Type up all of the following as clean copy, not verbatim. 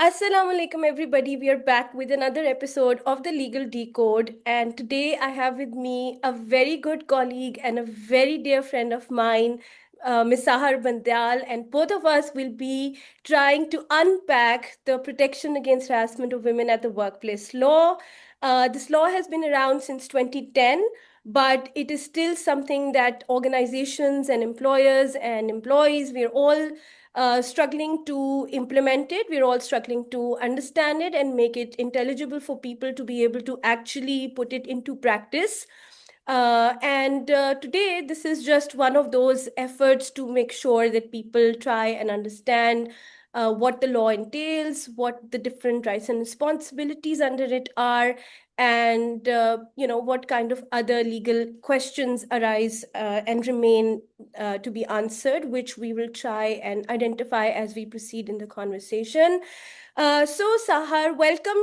Assalamu alaikum, everybody. We are back with another episode of the Legal Decode. And today I have with me a very good colleague and a very dear friend of mine, Ms. Sahar Bandyal. And both of us will be trying to unpack the protection against harassment of women at the workplace law. This law has been around since 2010, but it is still something that organizations and employers and employees, we're all struggling to implement it. We're all struggling to understand it and make it intelligible for people to be able to actually put it into practice. And today, this is just one of those efforts to make sure that people try and understand what the law entails, what the different rights and responsibilities under it are, and what kind of other legal questions arise and remain to be answered, which we will try and identify as we proceed in the conversation. So, Sahar, welcome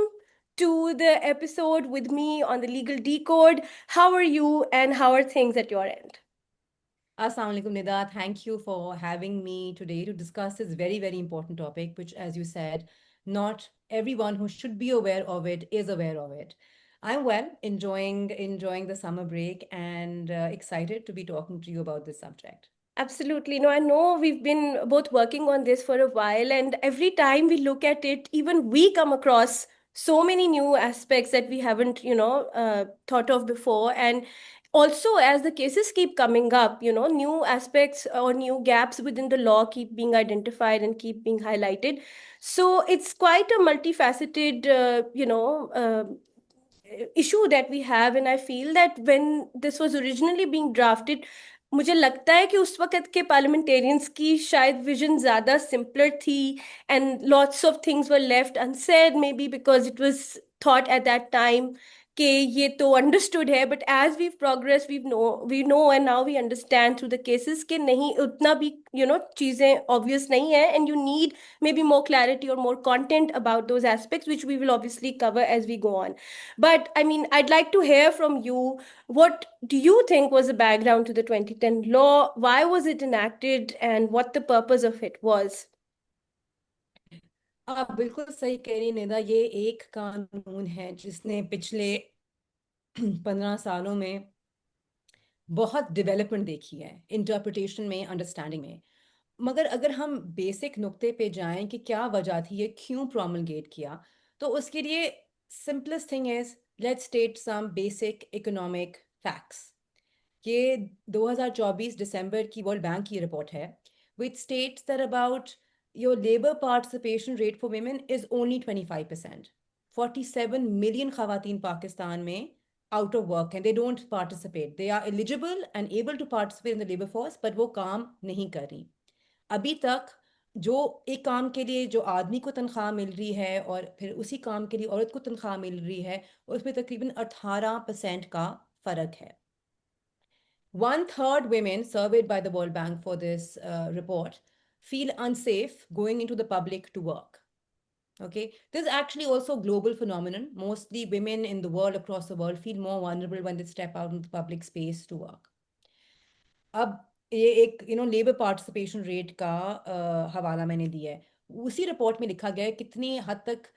to the episode with me on the Legal Decode. How are you and how are things at your end? Assalamu alaikum, Nida. Thank you for having me today to discuss this very, very important topic, which, as you said, not everyone who should be aware of it is aware of it. I'm well, enjoying the summer break, and excited to be talking to you about this subject. Absolutely. No, I know we've been both working on this for a while, and every time we look at it, even we come across so many new aspects that we haven't, thought of before. And also, as the cases keep coming up, new aspects or new gaps within the law keep being identified and keep being highlighted. So it's quite a multifaceted, issue that we have. And I feel that when this was originally being drafted, मुझे लगता है कि उस वक्त के parliamentarians की शायद vision ज़्यादा सिंपलर थी and lots of things were left unsaid, maybe because it was thought at that time कि ये तो understood है. But as we've progressed, we know and now we understand through the cases कि नहीं उतना भी चीज़ें obvious नहीं है, and you need maybe more clarity or more content about those aspects, which we will obviously cover as we go on. But I mean, I'd like to hear from you. What do you think was the background to the 2010 law? Why was it enacted and what the purpose of it was? आप बिल्कुल सही कह रही हैं, निदा। ये एक कानून है जिसने पिछले 15 सालों में बहुत डेवलपमेंट देखी है, इंटरप्रिटेशन में, अंडरस्टैंडिंग में। मगर अगर हम बेसिक नुक्ते पे जाएं कि क्या वजह थी, ये क्यों प्रोमलगेट किया, तो उसके लिए simplest thing is let's state some basic economic facts. ये 2024 दिसंबर की वर्ल्ड बैंक की रिपोर्ट है, which states that about your labour participation rate for women is only 25%। 47 million खवातीन पाकिस्तान में out of work and they don't participate. They are eligible and able to participate in the labor force, but वो काम नहीं कर रही। अभी तक जो एक काम के लिए जो आदमी को तनख्वाह मिल रही है और फिर उसी काम के लिए औरत को तनख्वाह मिल रही है, उसमें तकरीबन 18% का फ़र्क है। 1/3 women surveyed by the World Bank for this report feel unsafe going into the public to work. Okay, this is actually also a global phenomenon. Mostly women in the world, across the world, feel more vulnerable when they step out into the public space to work. अब ये एक labour participation rate का हवाला मैंने दिया है। उसी report में लिखा गया है कितनी हद तक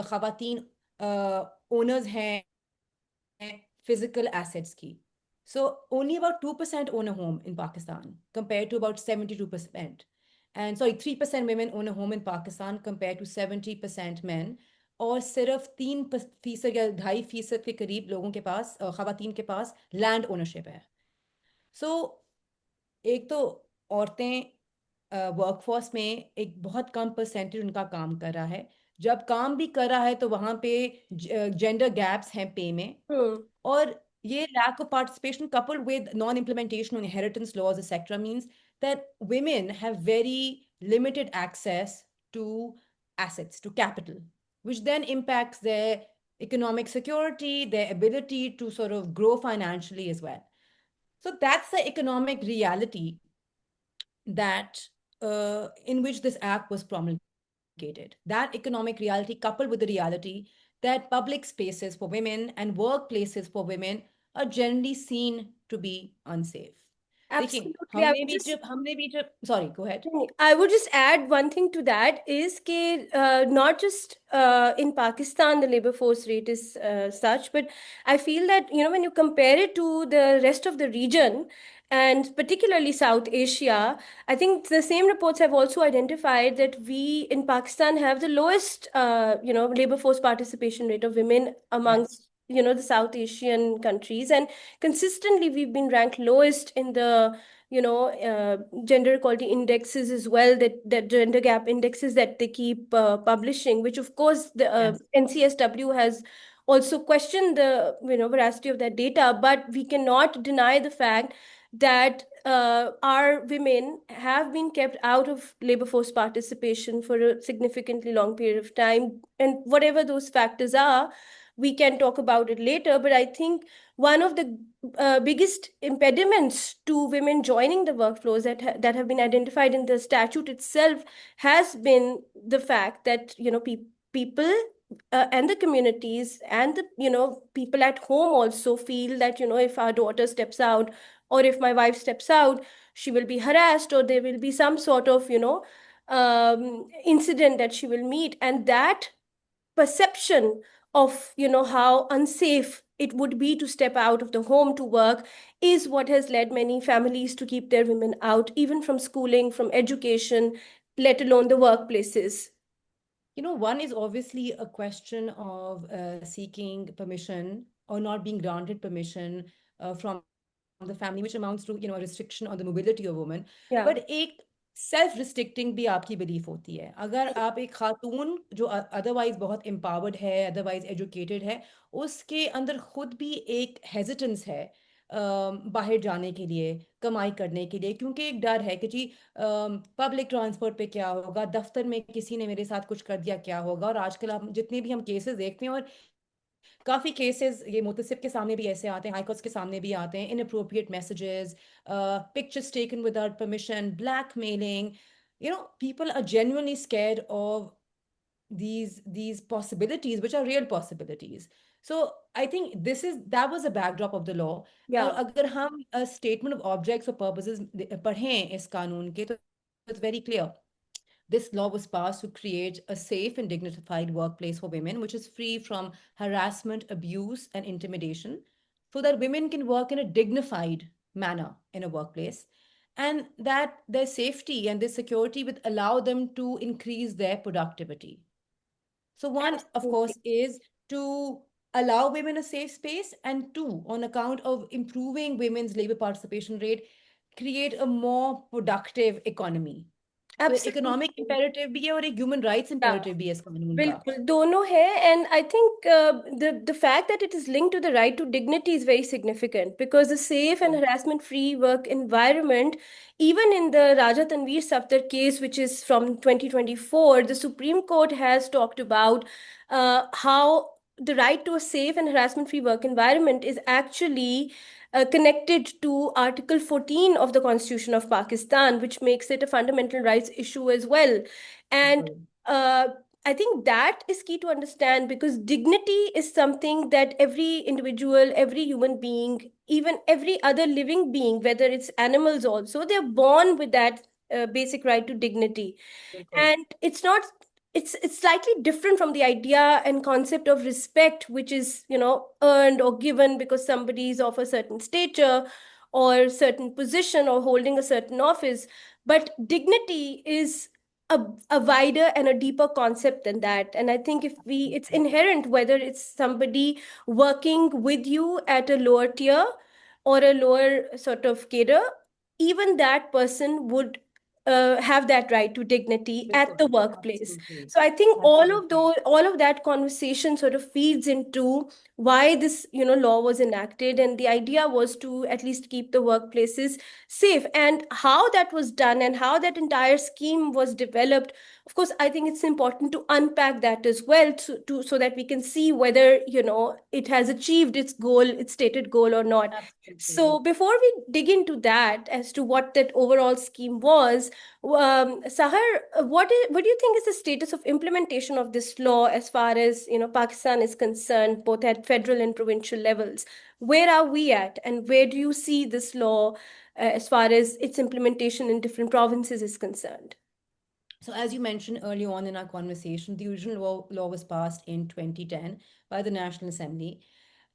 खवातीन ओनर्स हैं फिजिकल एसेट्स की। So only about 2% own a home in Pakistan compared to about 72%. And sorry, 3% women own a home in Pakistan compared to 70% men. और सिर्फ 3% या 2.5% के करीब लोगों के पास, खवातीन के पास लैंड ओनरशिप है। सो एक तो औरतें वर्कफोर्स में एक बहुत कम परसेंटेज उनका काम कर रहा है। जब काम भी कर रहा है तो वहाँ पे जेंडर गैप्स हैं पे में। Hmm. और ये lack of participation coupled with non-implementation on inheritance laws etc means that women have very limited access to assets, to capital, which then impacts their economic security, their ability to sort of grow financially as well. So that's the economic reality that in which this act was promulgated. That economic reality coupled with the reality that public spaces for women and workplaces for women are generally seen to be unsafe. देखिए, Absolutely. I would just हमने भी जब sorry, go ahead. I would just add one thing to that is that not just in Pakistan the labor force rate is such, but I feel that when you compare it to the rest of the region and particularly South Asia, I think the same reports have also identified that we in Pakistan have the lowest labor force participation rate of women Yes. amongst the South Asian countries, and consistently we've been ranked lowest in the gender equality indexes as well, that gender gap indexes that they keep publishing, which of course the Yes. NCSW has also questioned the veracity of that data, but we cannot deny the fact that our women have been kept out of labor force participation for a significantly long period of time, and whatever those factors are, we can talk about it later. But I think one of the biggest impediments to women joining the workflows that have been identified in the statute itself has been the fact that people and the communities and the people at home also feel that if our daughter steps out or if my wife steps out, she will be harassed or there will be some sort of incident that she will meet, and that perception of how unsafe it would be to step out of the home to work is what has led many families to keep their women out even from schooling, from education, let alone the workplaces. One is obviously a question of seeking permission or not being granted permission from the family, which amounts to a restriction on the mobility of women. Yeah, But एक self restricting भी आपकी belief होती है। अगर आप एक खातून जो otherwise बहुत एम्पावर्ड है, अदरवाइज एजुकेटेड है, उसके अंदर खुद भी एक हेजिटेंस है बाहर जाने के लिए, कमाई करने के लिए, क्योंकि एक डर है कि जी पब्लिक ट्रांसपोर्ट पे क्या होगा, दफ्तर में किसी ने मेरे साथ कुछ कर दिया क्या होगा। और आजकल हम जितने भी हम केसेस देखते हैं, और काफ़ी केसेस ये मुतसिब के सामने भी ऐसे आते हैं, हाई कोर्ट्स के सामने भी आते हैं, inappropriate messages, pictures taken without permission, blackmailing, people are genuinely scared of these possibilities, which are real possibilities. So I think that was a backdrop of the law. और yeah, अगर हम statement of objects or purposes पढ़ें इस कानून के, तो it's very clear. This law was passed to create a safe and dignified workplace for women, which is free from harassment, abuse, and intimidation, so that women can work in a dignified manner in a workplace, and that their safety and their security would allow them to increase their productivity. So, one, of absolutely. course, is to allow women a safe space, and two, on account of improving women's labor participation rate, create a more productive economy. तो economic Absolutely. Imperative भी है और एक human rights Yeah. Imperative भी है इस कानून का। बिल्कुल दोनों है, and I think the fact that it is linked to the right to dignity is very significant, because the safe and बिल्कुल। harassment free work environment, even in the Raja Tanveer Safdar case, which is from 2024, the Supreme Court has talked about how the right to a safe and harassment free work environment is actually connected to Article 14 of the Constitution of Pakistan, which makes it a fundamental rights issue as well. And बिल्कुल। uh, I think that is key to understand, because dignity is something that every individual, every human being, even every other living being, whether it's animals also, they're born with that basic right to dignity. बिल्कुल। And it's slightly different from the idea and concept of respect, which is earned or given because somebody is of a certain stature or certain position or holding a certain office. But dignity is a wider and a deeper concept than that. And I think if we it's inherent, whether it's somebody working with you at a lower tier or a lower sort of cadre, even that person would have that right to dignity at बिल्कुल। the workplace. Absolutely. So I think absolutely. all of that conversation sort of feeds into why this law was enacted, and the idea was to at least keep the workplaces safe. And how that was done and how that entire scheme was developed, of course, I think it's important to unpack that as well, so that we can see whether it has achieved its goal, its stated goal, or not. Absolutely. So before we dig into that as to what that overall scheme was, Sahar, what do you think is the status of implementation of this law as far as Pakistan is concerned, both at federal and provincial levels? Where are we at, and where do you see this law as far as its implementation in different provinces is concerned? So, as you mentioned early on in our conversation, the original law was passed in 2010 by the National Assembly.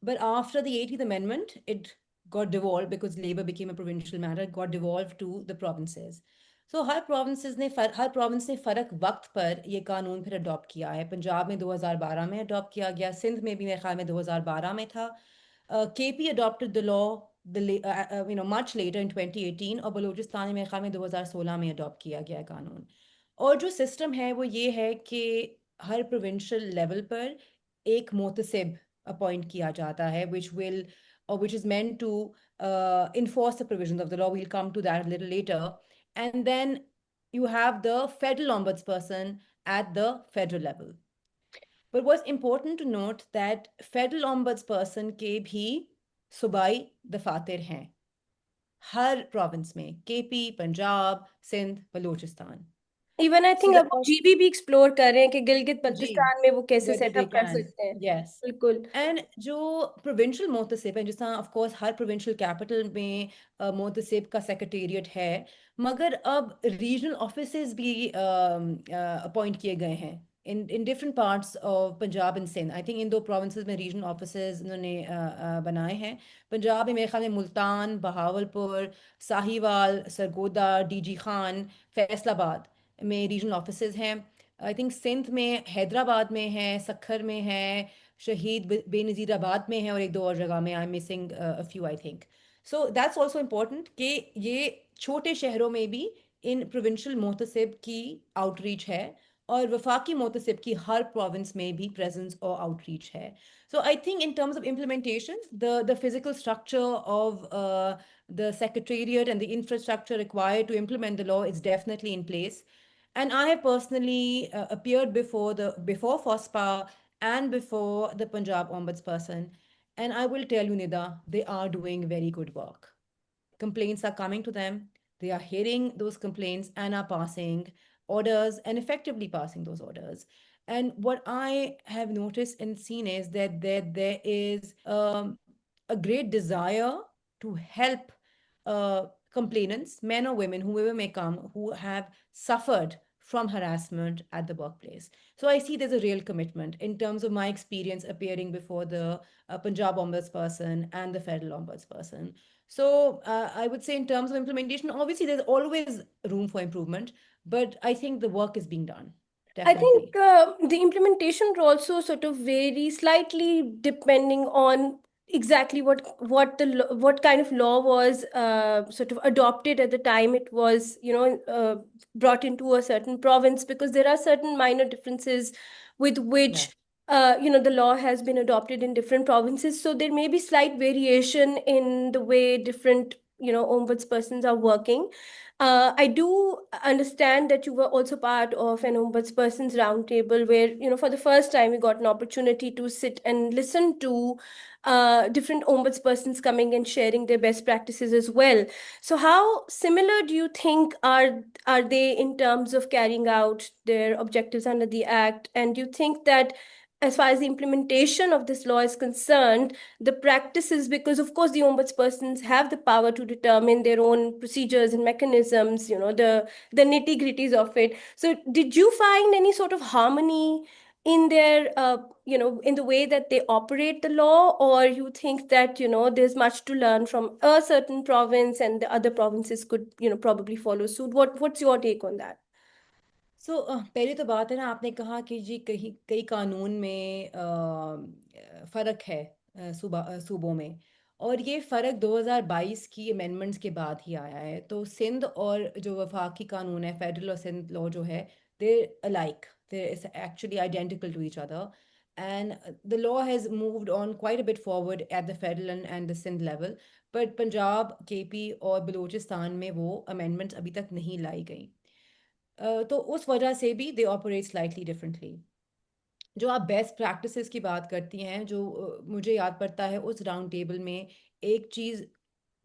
But after the 18th Amendment, it got devolved because Labour became a provincial matter, it got devolved to the provinces. So her province ने फ़र्क वक्त पर ये कानून फिर adopt किया है. पंजाब में 2012 में अडॉप्ट किया गया, सिंध में भी मेरे ख्याल में 2012 में था. KP adopted the law much later in 2018 और बलूचिस्तान में मेरे ख्याल में 2016 में अडॉप्ट किया गया है कानून. और जो सिस्टम है वो ये है कि हर प्रोविंशियल लेवल पर एक मोतसिब अपॉइंट किया जाता है which is meant to enforce the provisions of the law. We'll come to that a little later. And then you have the federal ombudsperson at the federal level. But what's important to note that federal ombudsperson के भी सूबाई दफातर हैं हर province में, KP, Punjab, Sindh, Balochistan. Even I So think the अब GB भी explore कर रहे हैं कि गिलगित जी, बल्तिस्तान में वो कैसे whether they सेटअप कर can. सकते हैं. Yes. बिल्कुल. एंड जो प्रोविंशियल मोतसिब है, जिस तरह of course her provincial capital में मोतसिब का सेक्रेटेरिएट है, मगर अब रीजनल ऑफिसेज भी अपॉइंट किए गए हैं in different parts of Punjab and Sindh. I think इन दो प्रोविंसेस में रीजनल ऑफिसेज उन्होंने बनाए हैं. पंजाब में मेरे ख्याल में मुल्तान, बहावलपुर, साहिवाल, सरगोदा, डीजी खान, फैसलाबाद में रीजनल ऑफिसेज हैं. आई थिंक सिंध में हैदराबाद में है, सखर में है, शहीद बेनज़ीराबाद में है और एक दो और जगह में. I am missing a few I think. So that's also important कि ये छोटे शहरों में भी इन प्रोविंशियल मोतसिब की आउटरीच है और वफाकी मोतसिब की हर प्रोविंस में भी प्रेजेंस और आउटरीच है. So I think in terms of implementation, the physical structure of the secretariat and the infrastructure required to implement the law is definitely in place. And I have personally appeared before FOSPA and before the Punjab Ombudsperson. And I will tell you, Nida, they are doing very good work. Complaints are coming to them. They are hearing those complaints and are passing orders and effectively passing those orders. And what I have noticed and seen is that there is a great desire to help complainants, men or women, whoever may come, who have suffered from harassment at the workplace. So I see there's a real commitment in terms of my experience appearing before the Punjab Ombudsperson and the Federal Ombudsperson. So I would say in terms of implementation, obviously there's always room for improvement, but I think the work is being done. I think Definitely. the implementation will also sort of vary slightly depending on exactly what kind of law was sort of adopted at the time it was brought into a certain province, because there are certain minor differences with Yeah. which the law has been adopted in different provinces. So there may be slight variation in the way different ombudspersons are working. I do understand that you were also part of an ombudsperson's roundtable where, for the first time, we got an opportunity to sit and listen to different ombudspersons coming and sharing their best practices as well. So, how similar do you think are they in terms of carrying out their objectives under the Act? And do you think that, as far as the implementation of this law is concerned, the practices, because of course the ombudspersons have the power to determine their own procedures and mechanisms, the nitty gritties of it. So did you find any sort of harmony in their in the way that they operate the law, or you think that there's much to learn from a certain province and the other provinces could probably follow suit? What's your take on that? सो पहले तो बात है ना, आपने कहा कि जी कहीं कई कानून में फ़र्क है सूबों में, और ये फ़र्क 2022 की अमेंडमेंट्स के बाद ही आया है. तो सिंध और जो वफाकी कानून है, फेडरल और सिंध लॉ जो है, they alike, they is actually identical to each other. And the law has moved on quite a bit forward at the federal and the Sindh level. But Punjab, KP और बलूचिस्तान में वो amendments अभी तक नहीं लाई गई. तो उस वजह से भी दे ऑपरेट स्लाइटली डिफरेंटली. जो आप बेस्ट प्रैक्टिसेस की बात करती हैं, जो मुझे याद पड़ता है उस राउंड टेबल में एक चीज़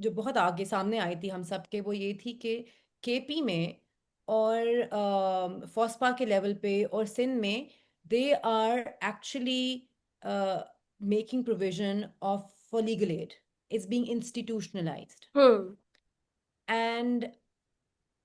जो बहुत आगे सामने आई थी हम सब के, वो ये थी कि केपी में और फोस्पा के लेवल पे और सिंध में they are actually making provision of for legal aid. It's being institutionalized. Hmm. And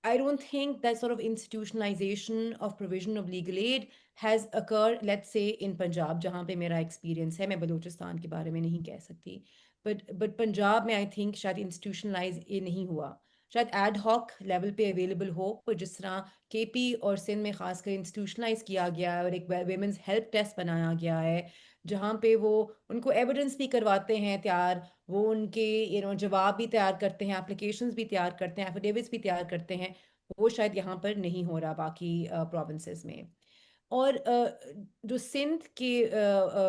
I don't think that sort of institutionalization of provision of legal aid has occurred, let's say, in Punjab, जहाँ पे मेरा experience है, मैं बलूचिस्तान के बारे में नहीं कह सकती, but पंजाब में I think शायद institutionalize ये नहीं हुआ, शायद ad hoc level पे available हो, पर जिस तरह केपी और सिंध में खासकर institutionalize किया गया है और एक women's help desk बनाया गया है, जहाँ पे वो उनको evidence भी करवाते हैं तैयार, वो उनके जवाब भी तैयार करते हैं, एप्लीकेशंस भी तैयार करते हैं, एफिडेविट्स भी तैयार करते हैं, वो शायद यहाँ पर नहीं हो रहा बाकी प्रोविंसेस में। और जो सिंध के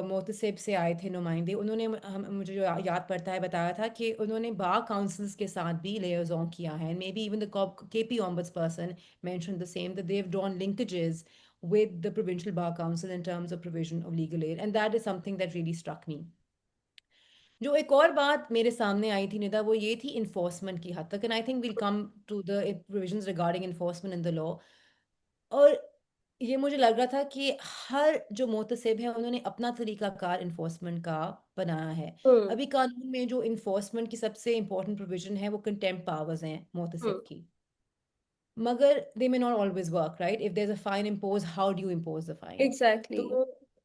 मोतसिब से आए थे नुमाइंदे, उन्होंने मुझे जो याद पड़ता है बताया था कि उन्होंने बार काउंसिल्स के साथ भी लेयर्स किया है, maybe even the KP ombudsperson mentioned the same, that they've drawn linkages with the provincial bar council in terms of provision of legal aid, and that is something that really struck me. जो एक और बात मेरे सामने आई थी निदा, वो ये थी इन्फोर्समेंट की हद तक, and I think will come to the provisions regarding enforcement in the law. और ये मुझे लग रहा था कि हर जो मोतसिब है उन्होंने अपना तरीकाकार इन्फोर्समेंट का बनाया है। हम्म। अभी कानून में जो इन्फोर्समेंट की सबसे इंपॉर्टेंट प्रोविजन है वो कंटेम्प्ट पावर्स हैं हम्म। मोतसिब की, मगर they may not always work, right? If there is a fine impose, how do you impose the fine? Exactly.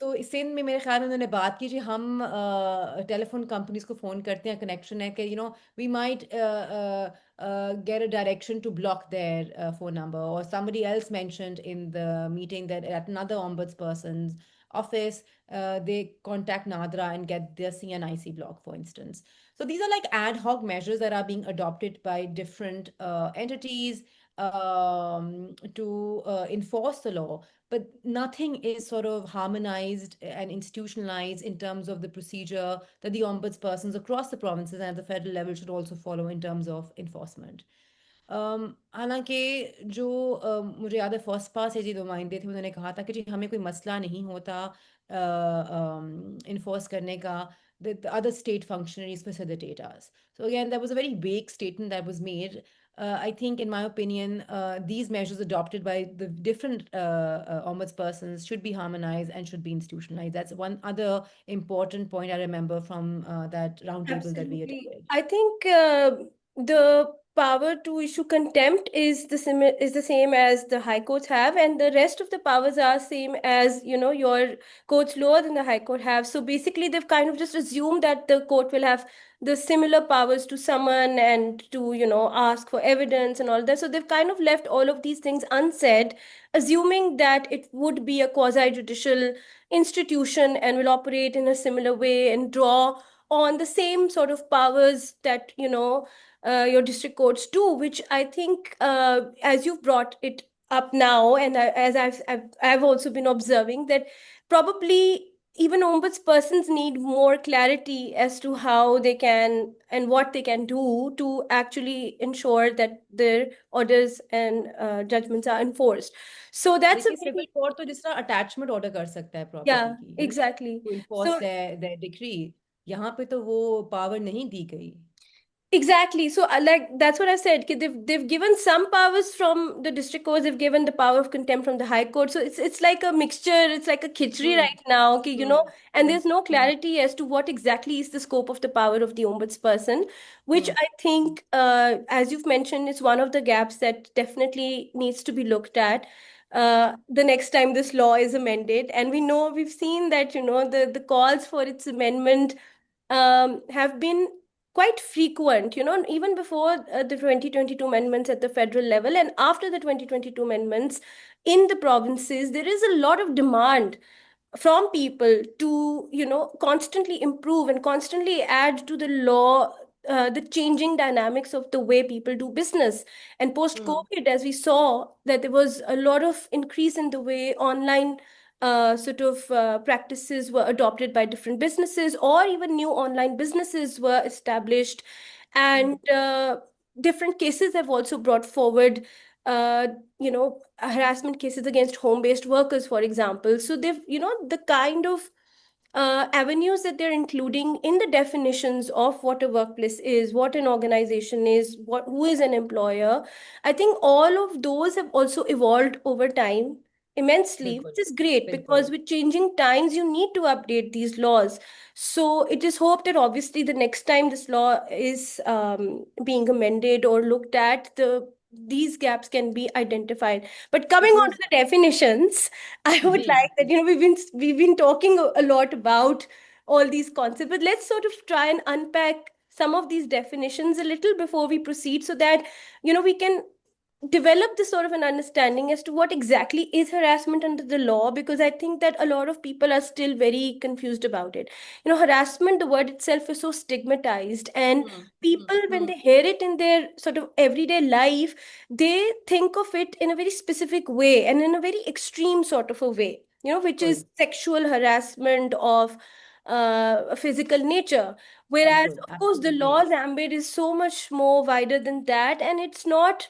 तो सिंध में मेरे ख्याल में उन्होंने बात की जी, हम टेलीफोन कंपनीज को फ़ोन करते हैं, कनेक्शन है कि we might get a direction to block their phone number, or somebody else mentioned in the meeting that at another ombudsperson's office, they contact Nadra and get their CNIC block, for instance. So these are like ad hoc measures that are being adopted by different entities to enforce the law, but nothing is sort of harmonized and institutionalized in terms of the procedure that the ombudspersons across the provinces and at the federal level should also follow in terms of enforcement. हालांकि जो मुझे याद है first pass है जी नुमाइंदे थे, उन्होंने कहा था कि जी हमें कोई मसला नहीं होता इन्फोर्स करने का, the other state functionaries facilitate us. So again, that was a very vague statement that was made. I think, in my opinion, these measures adopted by the different ombudspersons should be harmonized and should be institutionalized. That's one other important point I remember from that roundtable that we Absolutely. attended. I think the power to issue contempt is the same as the high courts have, and the rest of the powers are same as, your courts lower than the high court have. So basically, they've kind of just assumed that the court will have the similar powers to summon and to, ask for evidence and all that. So they've kind of left all of these things unsaid, assuming that it would be a quasi-judicial institution and will operate in a similar way and draw on the same sort of powers that your district courts do, which I think, as you've brought it up now, and as I've also been observing that probably even ombudspersons need more clarity as to how they can and what they can do to actually ensure that their orders and judgments are enforced. So that's a देखिए civil very, court तो जिस तरह attachment order कर सकता है property yeah, की, exactly. to enforce So their decree, यहाँ पे तो वो पावर नहीं दी गई। exactly. So, like that's what I said. They've given some powers from the district courts. They've given the power of contempt from the high court. So it's like a mixture. It's like a khichdi hmm right now. Ki, hmm and hmm there's no hmm clarity as to what exactly is the scope of the power of the ombudsperson, which hmm I think, as you've mentioned, is one of the gaps that definitely needs to be looked at. The next time this law is amended, and we've seen that the calls for its amendment have been quite frequent, even before the 2022 amendments at the federal level and after the 2022 amendments in the provinces, there is a lot of demand from people to, constantly improve and constantly add to the law. The changing dynamics of the way people do business. And post hmm COVID, as we saw, that there was a lot of increase in the way online sort of practices were adopted by different businesses, or even new online businesses were established. Hmm And different cases have also brought forward, harassment cases against home-based workers, for example. So they've, the kind of avenues that they're including in the definitions of what a workplace is, what an organization is, who is an employer. I think all of those have also evolved over time immensely, बिल्कुल which is great because बिल्कुल with changing times, you need to update these laws. So it is hoped that obviously the next time this law is being amended or looked at, these gaps can be identified. But coming on to because the definitions, I would जी like that, we've been talking a lot about all these concepts, but let's sort of try and unpack some of these definitions a little before we proceed so that we can develop this sort of an understanding as to what exactly is harassment under the law, because I think that a lot of people are still very confused about it. Harassment, the word itself is so stigmatized, and people, when hmm they hear it in their sort of everyday life, they think of it in a very specific way and in a very extreme sort of a way, which बिल्कुल is sexual harassment of a physical nature. Whereas, बिल्कुल of course, the absolutely law's ambit is so much more wider than that, and it's not.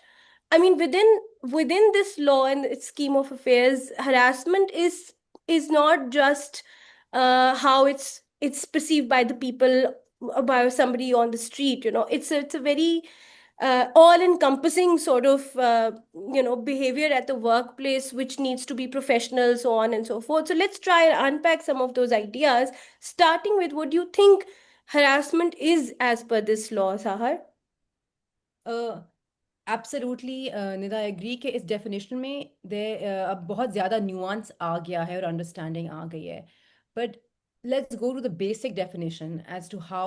I mean, within this law and its scheme of affairs, harassment is not just how it's perceived by the people, by somebody on the street. It's a very all-encompassing sort of behavior at the workplace, which needs to be professional, so on and so forth. So let's try and unpack some of those ideas, starting with what do you think harassment is as per this law, Sahar? Absolutely Nida agree कि इस definition में दे अब बहुत ज़्यादा nuance आ गया है और understanding आ गई है but let's go to the basic definition as to how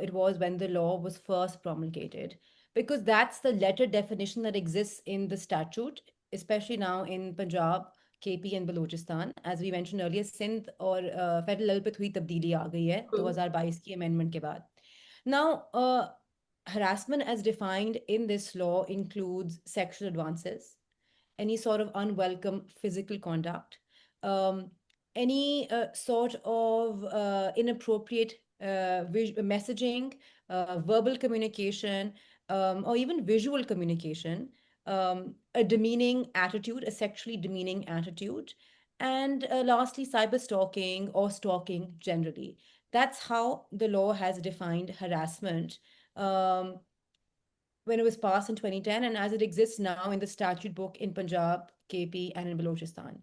it was when the law was first promulgated because that's the letter definition that exists in the statute especially now in Punjab KP and Balochistan as we mentioned earlier Sindh और federal level पे थोड़ी तब्दीली आ गई है 2022 की amendment के बाद now harassment as defined in this law includes sexual advances, any sort of unwelcome physical conduct, um, any sort of inappropriate messaging, verbal communication, or even visual communication, a demeaning attitude, a sexually demeaning attitude, and lastly, cyber stalking or stalking generally. That's how the law has defined harassment um, when it was passed in 2010 and as it exists now in the statute book in Punjab, KP and in Balochistan.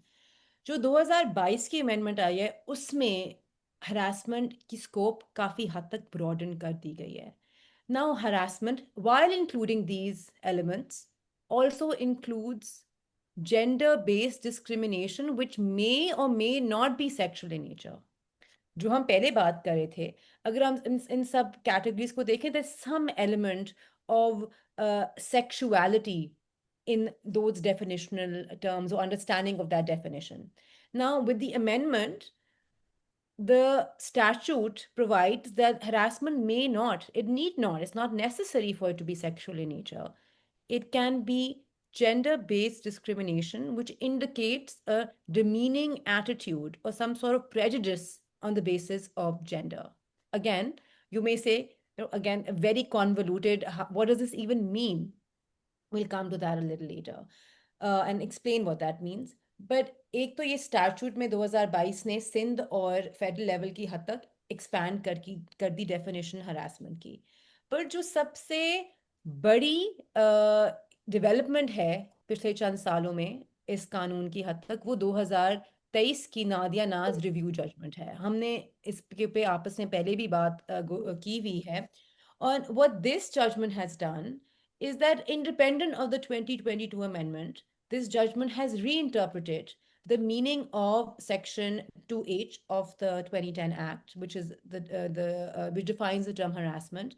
जो 2022 की amendment आई है उसमें harassment की scope काफ़ी हद तक broaden कर दी गई है now harassment while including these elements also includes gender based discrimination which may or may not be sexual in nature जो हम पहले बात कर रहे थे अगर हम इन सब कैटेगरीज को देखें there's some element of sexuality in those definitional terms or understanding of that definition. Now, with the amendment, the statute provides that harassment may not, it need not, it's not necessary for it to be sexual in nature. It can be gender based discrimination, which indicates a demeaning attitude or some sort of prejudice on the basis of gender. Again, you may say, again, a very convoluted, what does this even mean? We'll come to that a little later and explain what that means. But एक तो ये statute में 2022 ने सिंध और federal level की हद तक expand कर दी डेफिनेशन हरासमेंट की पर जो सबसे बड़ी डेवलपमेंट है पिछले चंद सालों में इस कानून की हद तक वो 2023 की नादिया नाज रिव्यू जजमेंट है हमने इसके पे आपस में पहले भी बात की हुई है और what this judgment has done is that independent of the 2022 amendment this judgment has reinterpreted the meaning of Section 2H of the 2010 Act, which is which defines the term harassment,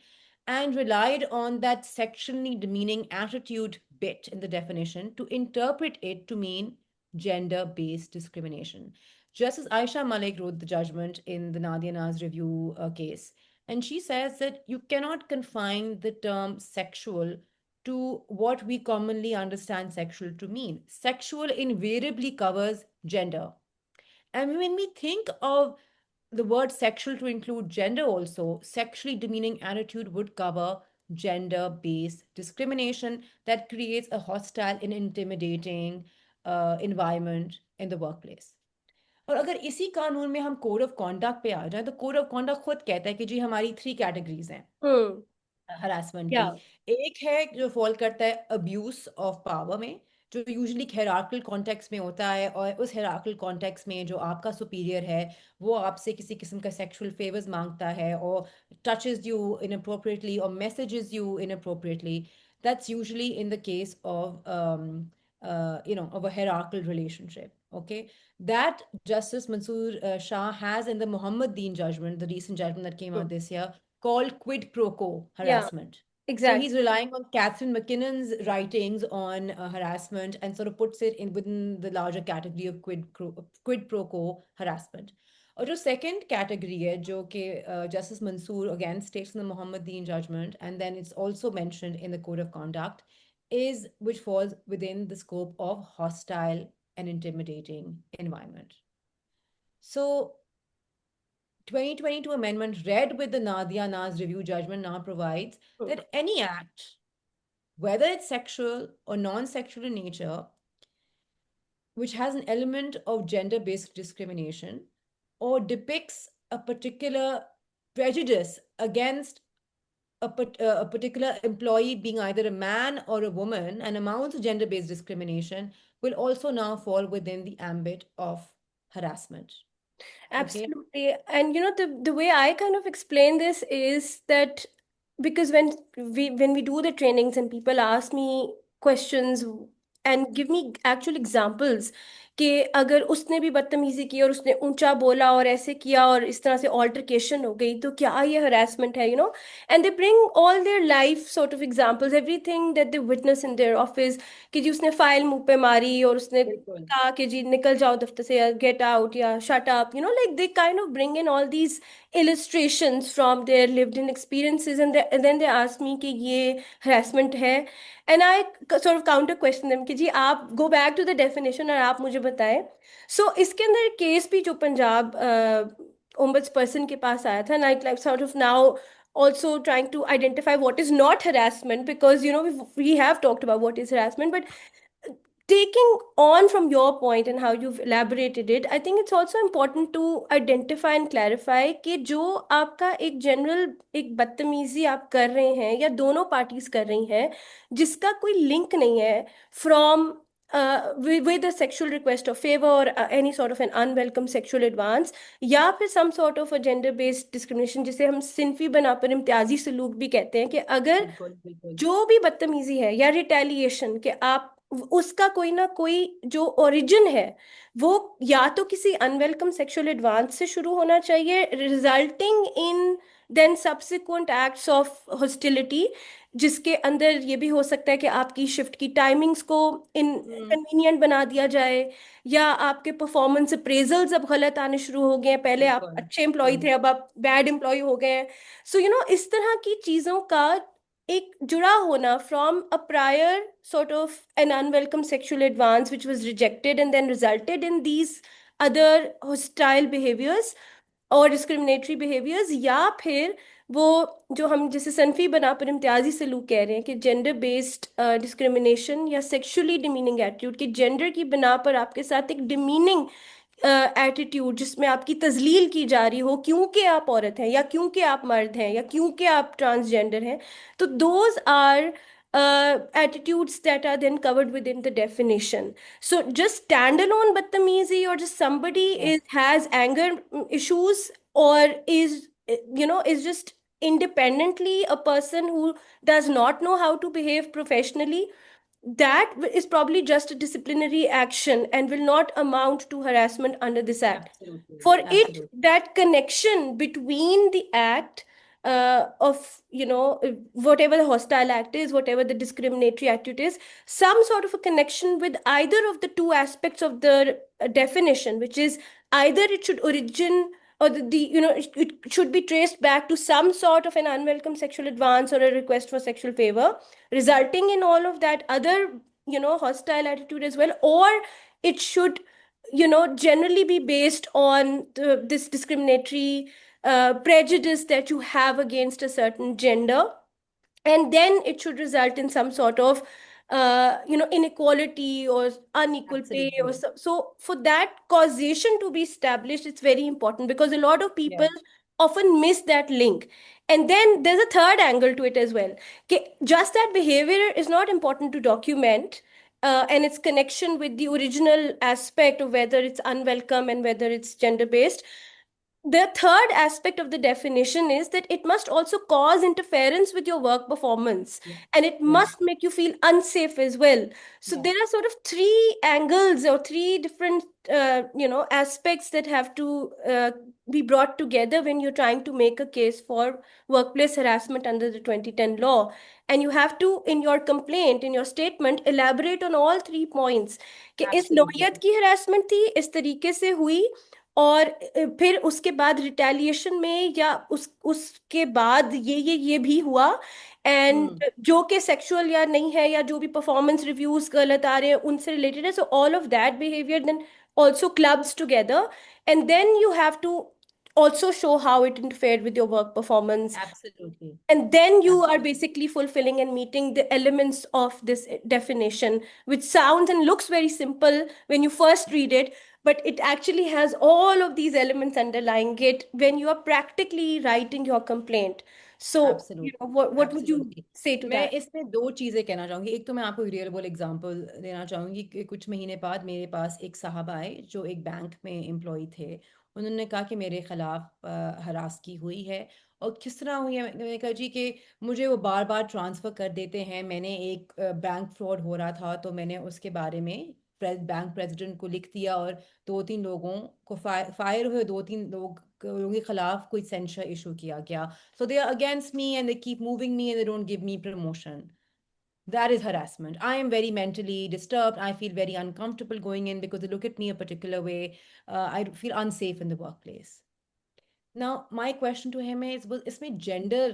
and relied on that sexually demeaning attitude bit in the definition to interpret it to mean gender-based discrimination. Justice Aisha Malik wrote the judgment in the Nadia Naz review case, and she says that you cannot confine the term sexual to what we commonly understand sexual to mean. Sexual invariably covers gender. And when we think of the word sexual to include gender also, sexually demeaning attitude would cover gender based discrimination that creates a hostile and intimidating environment in the workplace. और अगर इसी कानून में हम code of conduct पे आ जाए तो code of conduct खुद कहता है कि जी हमारी 3 कैटेगरीज हैं Hmm. हरासमेंट की Yeah. एक है जो फॉल करता है अब्यूज ऑफ पावर में जो यूजुअली हायरार्किकल कॉन्टेक्स्ट में होता है, और उस हायरार्किकल कॉन्टेक्स्ट में जो आपका सुपीरियर है वो आपसे किसी किस्म का सेक्सुअल फेवर्स मांगता है, और touches you inappropriately or messages you inappropriately. That's usually in the case of of a hierarchical relationship. Okay, that Justice Mansoor Shah has in the Muhammad Deen judgment, the recent judgment that came out Hmm. this year, called quid pro quo Yeah, harassment. So exactly. he's relying on Catherine McKinnon's writings on harassment, and sort of puts it in within the larger category of quid pro quo harassment. और जो second category है, जो कि justice Mansoor again states in the Mohammadin judgment, and then it's also mentioned in the code of conduct, is which falls within the scope of hostile and intimidating environment. So 2022 amendment, read with the Nadia Naz review judgment, now provides Hmm. that any act, whether it's sexual or non-sexual in nature, which has an element of gender-based discrimination or depicts a particular prejudice against a particular employee being either a man or a woman, and amounts of gender-based discrimination, will also now fall within the ambit of harassment. Okay. Absolutely. And the way I kind of explain this is that because when we do the trainings and people ask me questions and give me actual examples कि अगर उसने भी बदतमीजी की और उसने ऊंचा बोला और ऐसे किया और इस तरह से ऑल्टरकेशन हो गई तो क्या ये हरासमेंट है and they bring all their life sort of examples everything that they witness in their office कि जी उसने फाइल मुंह पे मारी और उसने बिल्कुल कहा कि जी निकल जाओ दफ्तर से या गेट आउट या shut up like they kind of bring in all these illustrations from their lived in experiences and then they ask me कि ये harassment है and I sort of counter question them कि जी आप go back to the definition और आप मुझे बताएं so इसके अंदर केस भी जो पंजाब ओम्बड्स पर्सन के पास आया था like sort of now also trying to identify what is not harassment because we have talked about what is harassment but taking on from your point and how you've elaborated it, I think it's also important to identify and clarify कि जो आपका एक general एक बदतमीजी आप कर रहे हैं या दोनों पार्टीज कर रही हैं जिसका कोई लिंक नहीं है from with a sexual request of favor or any sort of an unwelcome sexual advance या फिर some sort of a gender based discrimination जिसे हम सिनफी बनाकर इम्तियाजी सलूक भी कहते हैं कि अगर बिल्कुल बिल्कुल जो भी बदतमीजी है या रिटेलिएशन कि आप उसका कोई ना कोई जो ओरिजिन है वो या तो किसी अनवेलकम सेक्सुअल एडवांस से शुरू होना चाहिए resulting in then subsequent acts of hostility जिसके अंदर ये भी हो सकता है कि आपकी शिफ्ट की टाइमिंग्स को हम्म इनकन्वीनियंट बना दिया जाए या आपके परफॉर्मेंस अप्रेजल्स अब गलत आने शुरू हो गए हैं पहले आप बिल्कुल अच्छे एम्प्लॉय थे अब आप बैड एम्प्लॉय हो गए हैं सो इस तरह की चीजों का एक जुड़ा होना from a prior sort of an unwelcome sexual advance which was rejected and then resulted in these other hostile behaviors और discriminatory behaviors या फिर वो जो हम जैसे सनफी बना पर इम्तियाजी सलूक कह रहे हैं कि जेंडर बेस्ड डिस्क्रिमिनेशन या सेक्सुअली डिमीनिंग एटीट्यूड कि जेंडर की बिना पर आपके साथ एक डिमीनिंग एटीट्यूड जिसमें आपकी तजलील की जा रही हो क्योंकि आप औरत हैं या क्योंकि आप मर्द हैं या क्योंकि आप ट्रांसजेंडर हैं तो those are attitudes that are then covered within the definition. So just standalone badtamizi or just somebody yes is has anger issues or is is just independently a person who does not know how to behave professionally that is probably just a disciplinary action and will not amount to harassment under this act. absolutely For it, absolutely that connection between the act of, whatever the hostile act is, whatever the discriminatory act it is, some sort of a connection with either of the two aspects of the definition, which is either it should origin or it should be traced back to some sort of an unwelcome sexual advance or a request for sexual favor resulting in all of that other hostile attitude as well or it should generally be based on this discriminatory prejudice that you have against a certain gender and then it should result in some sort of inequality or unequal pay or absolutely so for that causation to be established it's very important because a lot of people yes often miss that link and then there's a third angle to it as well okay, just that behavior is not important to document and its connection with the original aspect of whether it's unwelcome and whether it's gender based. The third aspect of the definition is that it must also cause interference with your work performance, Yeah. and it Yeah. must make you feel unsafe as well. So Yeah. there are sort of three angles or three different aspects that have to be brought together when you're trying to make a case for workplace harassment under the 2010 law. And you have to, in your complaint, in your statement, elaborate on all three points कि इस Absolutely. नौयत की harassment थी, इस तरीके से हुई, और फिर उसके बाद रिटेलिएशन में या उसके बाद ये भी हुआ, एंड Hmm. जो कि सेक्सुअल या नहीं है, या जो भी परफॉर्मेंस रिव्यूज गलत आ रहे हैं उनसे रिलेटेड है, so all of that behaviour then also clubs together, and then you have to also show how it interfered with your work performance, Absolutely. and then you are Absolutely. basically fulfilling and meeting the elements of this definition, which sounds and looks very simple when you first read it, but it actually has all of these elements underlying it when you are practically writing your complaint. So, Absolutely. what would you Absolutely. say to मैं that? इसमें दो चीज़ें कहना चाहूँगी। एक तो मैं आपको रियल वर्ल्ड एग्जांपल देना चाहूँगी कि कुछ महीने बाद मेरे पास एक साहब आए जो एक बैंक में एम्प्लॉय थे। उन्होंने कहा कि मेरे खिलाफ हरास की हुई है, और किस तरह हुई है। मैंने कहा जी कि मुझे वो बार बार ट्रांसफ़र कर देते हैं। मैंने एक बैंक फ्रॉड हो रहा था, तो मैंने उसके बारे में बैंक प्रेसिडेंट को लिख दिया, और दो तीन लोगों को फायर हुए, दो तीन लोगों के खिलाफ कोई सेंसर इशू किया गया। So they are against me and they keep moving me and they don't give me promotion. That is harassment. I am very mentally disturbed. I feel very uncomfortable going in because they look at me a particular way. I feel unsafe in the workplace. Now, my question to him is, इसमें gender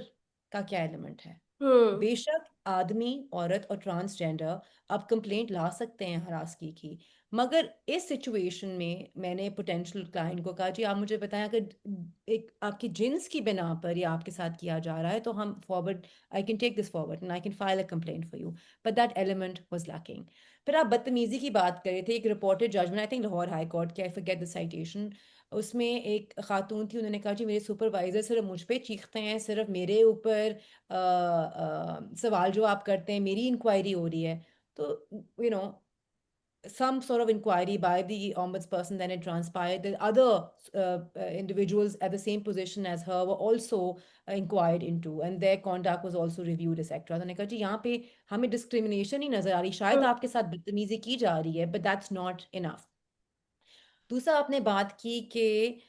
का क्या element है? Hmm. बेशक आदमी, औरत और transgender अब complaint ला सकते हैं हरासगी की, मगर इस सिचुएशन में मैंने पोटेंशियल क्लाइंट को कहा जी आप मुझे बताएं, अगर एक आपकी जिन्स की बिना पर ये आपके साथ किया जा रहा है तो हम forward, I can take this forward and I can file a complaint for you, but that element was lacking. फिर आप बदतमीजी की बात कर रहे थे, एक reported judgment I think Lahore high court की, आई फॉरगेट द साइटेशन, उसमें एक खातून थी, उन्होंने कहा जी मेरे सुपरवाइजर सिर्फ मुझ पे चीखते हैं, सिर्फ मेरे ऊपर सवाल जो आप करते हैं, मेरी इंक्वायरी हो रही है। तो you know some sort of inquiry by the ombudsperson, then it transpired that other individuals at the same position as her were also inquired into and their conduct was also reviewed etc. तो मैंने कहा जी यहाँ पे हमें discrimination ही नजर आ रही, शायद Hmm. आपके साथ बदतमीजी की जा रही है, but that's not enough. दूसरा आपने बात की कि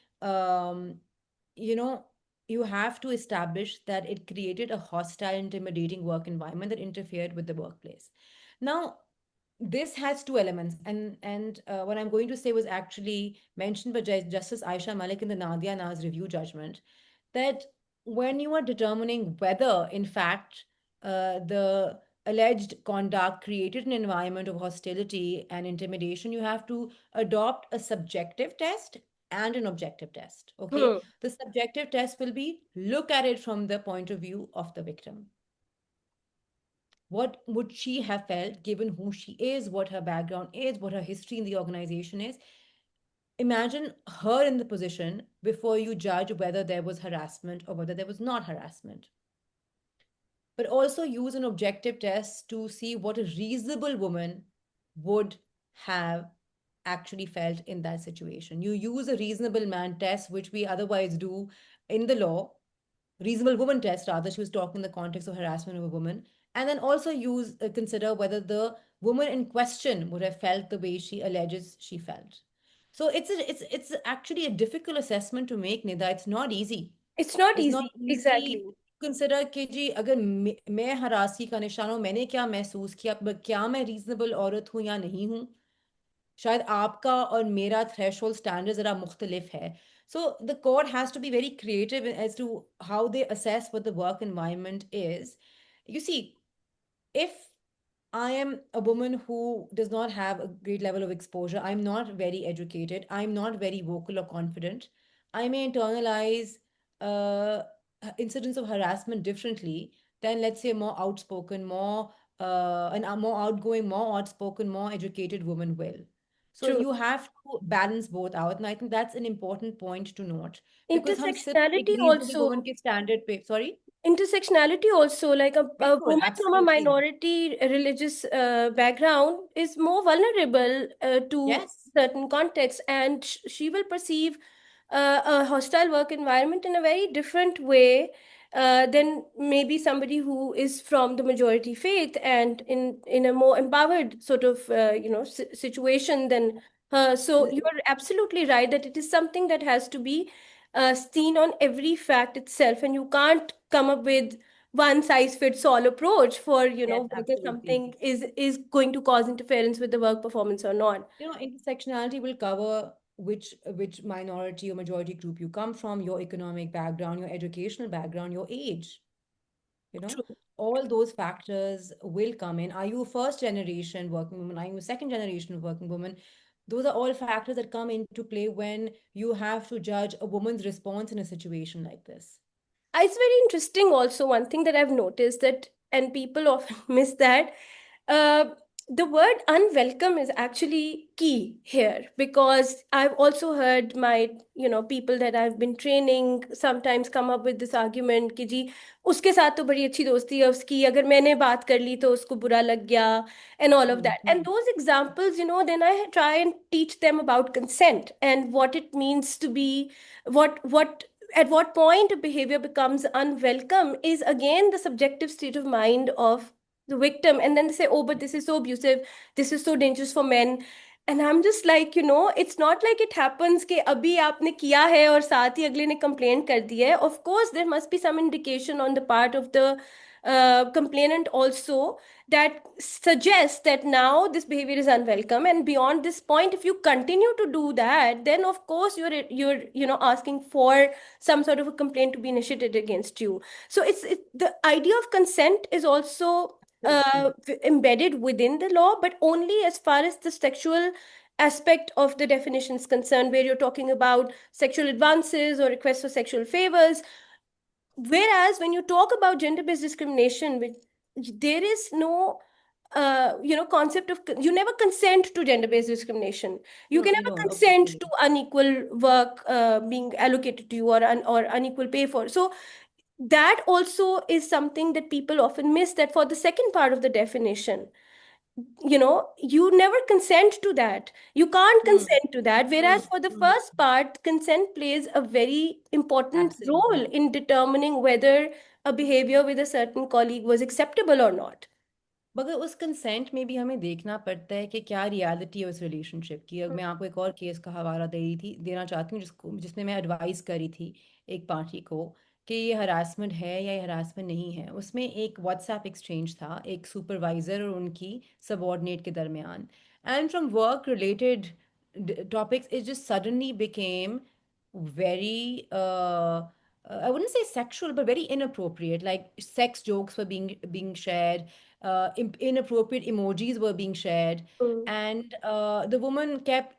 you know you have to establish that it created a hostile, intimidating work environment that interfered with the workplace. Now this has two elements, and what I'm going to say was actually mentioned by Justice Aisha Malik in the Nadia Naz review judgment, that when you are determining whether, in fact, the alleged conduct created an environment of hostility and intimidation, you have to adopt a subjective test and an objective test. Okay. Hmm. The subjective test will be look at it from the point of view of the victim. What would she have felt given who she is, what her background is, what her history in the organization is? Imagine her in the position before you judge whether there was harassment or whether there was not harassment. But also use an objective test to see what a reasonable woman would have actually felt in that situation. You use a reasonable man test, which we otherwise do in the law, reasonable woman test rather. She was talking in the context of harassment of a woman, and then also use consider whether the woman in question would have felt the way she alleges she felt. So it's actually a difficult assessment to make, Nida. It's not easy. It's not It's not easy, easy exactly. to consider कि जी अगर मैं हरासी का निशान हूँ, मैंने क्या महसूस किया, क्या मैं रीजनेबल औरत हूँ या नहीं हूँ, शायद आपका और मेरा थ्रेशोल्ड स्टैंडर्ड ज़रा मुख्तलिफ है. So the court has to be very creative as to how they assess what the work environment is. You see, if I am a woman who does not have a great level of exposure, I'm not very educated, I'm not very vocal or confident, I may internalize uh, incidents of harassment differently than, let's say, a more outspoken, more more outgoing, more outspoken, more educated woman will. So True. you have to balance both out. And I think that's an important point to note. Because हम सिर्फ Intersectionality एक reasonable woman also. के standard पे, sorry? Intersectionality also, like a बिल्कुल, woman from a absolutely. minority religious background is more vulnerable to Yes. certain contexts, and she will perceive a hostile work environment in a very different way than maybe somebody who is from the majority faith and in a more empowered sort of situation than her. So you are absolutely right that it is something that has to be seen on every fact itself, and you can't come up with one size fits all approach for Yes, whether absolutely. something is going to cause interference with the work performance or not. Intersectionality will cover which minority or majority group you come from, your economic background, your educational background, your age. You know, True. all those factors will come in. Are you a first generation working woman? Are you a second generation working woman? Those are all factors that come into play when you have to judge a woman's response in a situation like this. It's very interesting also, one thing that I've noticed that, and people often miss that, uh, the word unwelcome is actually key here, because I've also heard my people that I've been training sometimes come up with this argument कि जी उसके साथ तो बड़ी अच्छी दोस्ती है उसकी, अगर मैंने बात कर ली तो उसको बुरा लग गया, and all of Hmm. that. And those examples, then I try and teach them about consent and what it means to be, what at what point a behavior becomes unwelcome is again the subjective state of mind of the victim. And then they say, oh, but this is so abusive, this is so dangerous for men. And I'm just like, it's not like it happens कि अभी आपने किया है और साथ ही अगले ने complaint कर दी है. Of course there must be some indication on the part of the complainant also that suggests that now this behavior is unwelcome, and beyond this point if you continue to do that, then of course you're asking for some sort of a complaint to be initiated against you. So the idea of consent is also Absolutely. embedded within the law, but only as far as the sexual aspect of the definition is concerned, where you're talking about sexual advances or requests for sexual favors. Whereas when you talk about gender-based discrimination, which there is no concept of, you never consent to gender-based discrimination. You No, can you never don't, consent obviously. to unequal work being allocated to you, or unequal pay for. So that also is something that people often miss, that for the second part of the definition, you never consent to that. You can't Hmm. consent to that. Hmm. Whereas for the Hmm. first part, consent plays a very important role Absolutely. in determining whether a behavior with a certain colleague was acceptable or not. मगर उस consent में भी हमें देखना पड़ता है कि क्या रियलिटी है उस रिलेशनशिप की। अब मैं आपको एक और केस का हवाला देना चाहती हूँ जिसमें मैं एडवाइस करी थी एक पार्टी को कि ये हरासमेंट है या ये हरासमेंट नहीं है। उसमें एक व्हाट्सएप एक्सचेंज था एक सुपरवाइज़र और उनकी सबॉर्डिनेट के दरमियान, and from work related topics it just suddenly became very I wouldn't say sexual, but very inappropriate. Like sex jokes were being shared, inappropriate emojis were being shared, Mm. and the woman kept,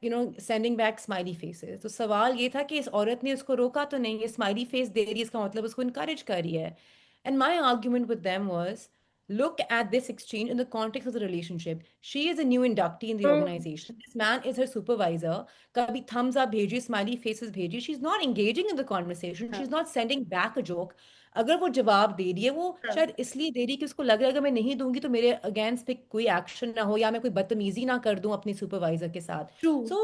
sending back smiley faces. तो सवाल ये था कि इस औरत ने उसको रोका तो नहीं, ये smiley face दे रही है इसका मतलब उसको encourage कर रही है. And my argument with them was, look at this exchange in the context of the relationship. She is a new inductee in the Mm. organization. This man is her supervisor. कभी thumbs up भेजिए, smiley faces भेजिए. She's not engaging in the conversation. हाँ, She's not sending back a joke. अगर वो जवाब दे रही है वो हाँ, शायद इसलिए दे रही है कि उसको लग रहा है अगर मैं नहीं दूंगी तो मेरे अगेंस्ट पे कोई एक्शन ना हो या मैं कोई बदतमीजी ना कर दूं अपनी सुपरवाइजर के साथ. true. So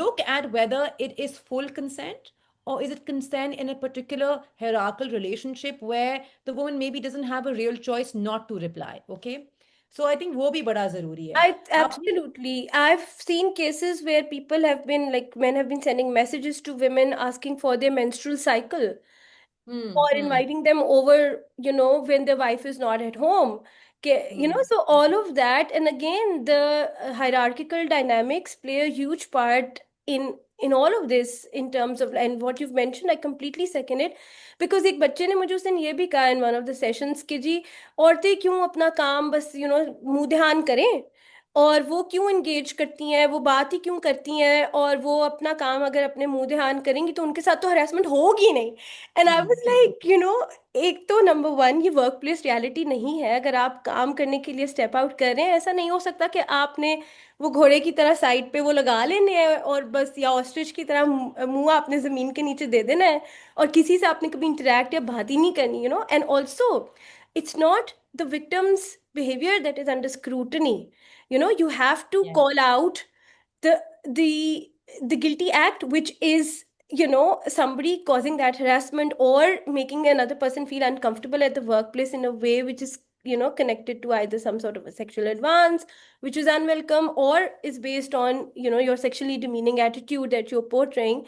look at whether it is full consent, or is it consent in a particular hierarchical relationship where the woman maybe doesn't have a real choice not to reply. Okay, so I think वो भी बड़ा जरूरी है. I आपने absolutely. I've seen cases where people have been like men have been sending messages to women asking for their menstrual cycle, or hmm inviting them over, when the wife is not at home. Hmm So all of that, and again, the hierarchical dynamics play a huge part in all of this in terms of, and what you've mentioned, I completely second it. Because एक बच्चे ने मुझे उस दिन ये भी कहा in one of the sessions कि जी औरतें क्यों अपना काम बस मुंह ध्यान करें, और वो क्यों एंगेज करती हैं, वो बात ही क्यों करती हैं, और वो अपना काम अगर अपने मुंह ध्यान करेंगी तो उनके साथ तो हरासमेंट होगी नहीं। एंड आई वाज ठीक है। लाइक एक तो नंबर वन, ये वर्क प्लेस रियलिटी नहीं है। अगर आप काम करने के लिए स्टेप आउट कर रहे हैं, ऐसा नहीं हो सकता कि आपने वो घोड़े की तरह साइड पे वो लगा लेने हैं और बस, या ऑस्ट्रिच की तरह मुंह आपने जमीन के नीचे दे देना है, और किसी से आपने कभी इंटरेक्ट या बात ही नहीं करनी। And also it's not the victim's behavior that is under scrutiny. You have to Yes. call out the the the guilty act, which is somebody causing that harassment or making another person feel uncomfortable at the workplace in a way which is connected to either some sort of a sexual advance which is unwelcome, or is based on your sexually demeaning attitude that you're portraying.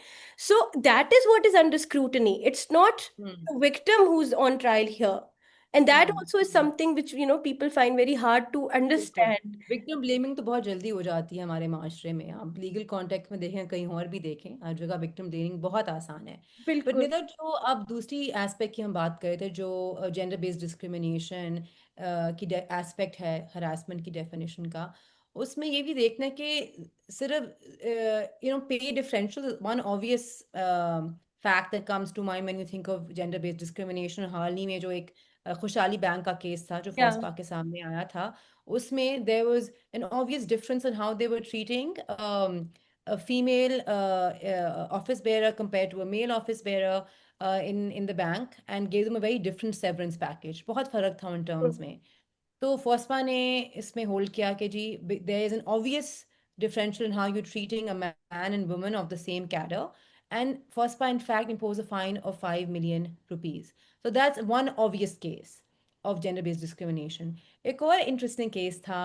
So that is what is under scrutiny. It's not Hmm. the victim who's on trial here. And that Hmm. also is something which people find very hard to बिल्कुल। understand. Victim blaming तो बहुत जल्दी हो जाती है हमारे माशरे में, आप लीगल कॉन्टेक्स्ट में देखें, कहीं और भी देखें, हर जगह विक्टिम ब्लेमिंग बहुत आसान है। बट बिल्कुल। निधर, जो आप दूसरी एस्पेक्ट की हम बात कर रहे थे, जो जेंडर बेस्ड डिस्क्रिमिनेशन की एस्पेक्ट है हरासमेंट की डेफिनेशन का, उसमें ये भी देखना है कि सिर्फ pay differential, one obvious fact that comes to mind when you think of gender based discrimination. हाल ही में जो एक खुशहाली बैंक का केस था जो या फॉस्पा के सामने आया था, उसमें there was an obvious difference in how they were treating a female office bearer compared to a male office bearer in the bank, and gave them a very different severance package. बहुत फर्क था उन terms में। तो फोस्पा ने इसमें hold किया कि जी, there is an obvious differential in how you're treating a man and woman of the same cadre, and FOSPA in fact imposed a fine of 5 million rupees. So that's one obvious case of gender based discrimination. एक और interesting case था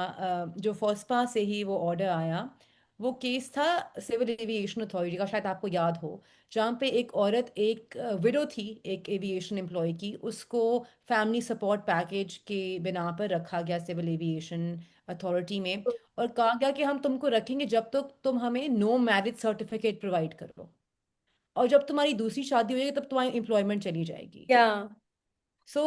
जो फोस्पा से ही वो order आया। वो case था civil aviation authority का, शायद आपको याद हो, जहाँ पे एक औरत, एक विडो थी, एक एविएशन एम्प्लॉय की, उसको फैमिली सपोर्ट पैकेज के बिना पर रखा गया सिविल एविएशन अथॉरिटी में, और कहा गया कि हम तुमको रखेंगे जब तक तुम हमें नो मैरिज सर्टिफिकेट प्रोवाइड करो, और जब तुम्हारी दूसरी शादी हो जाएगी तब तुम्हारी एम्प्लॉयमेंट चली जाएगी। या So,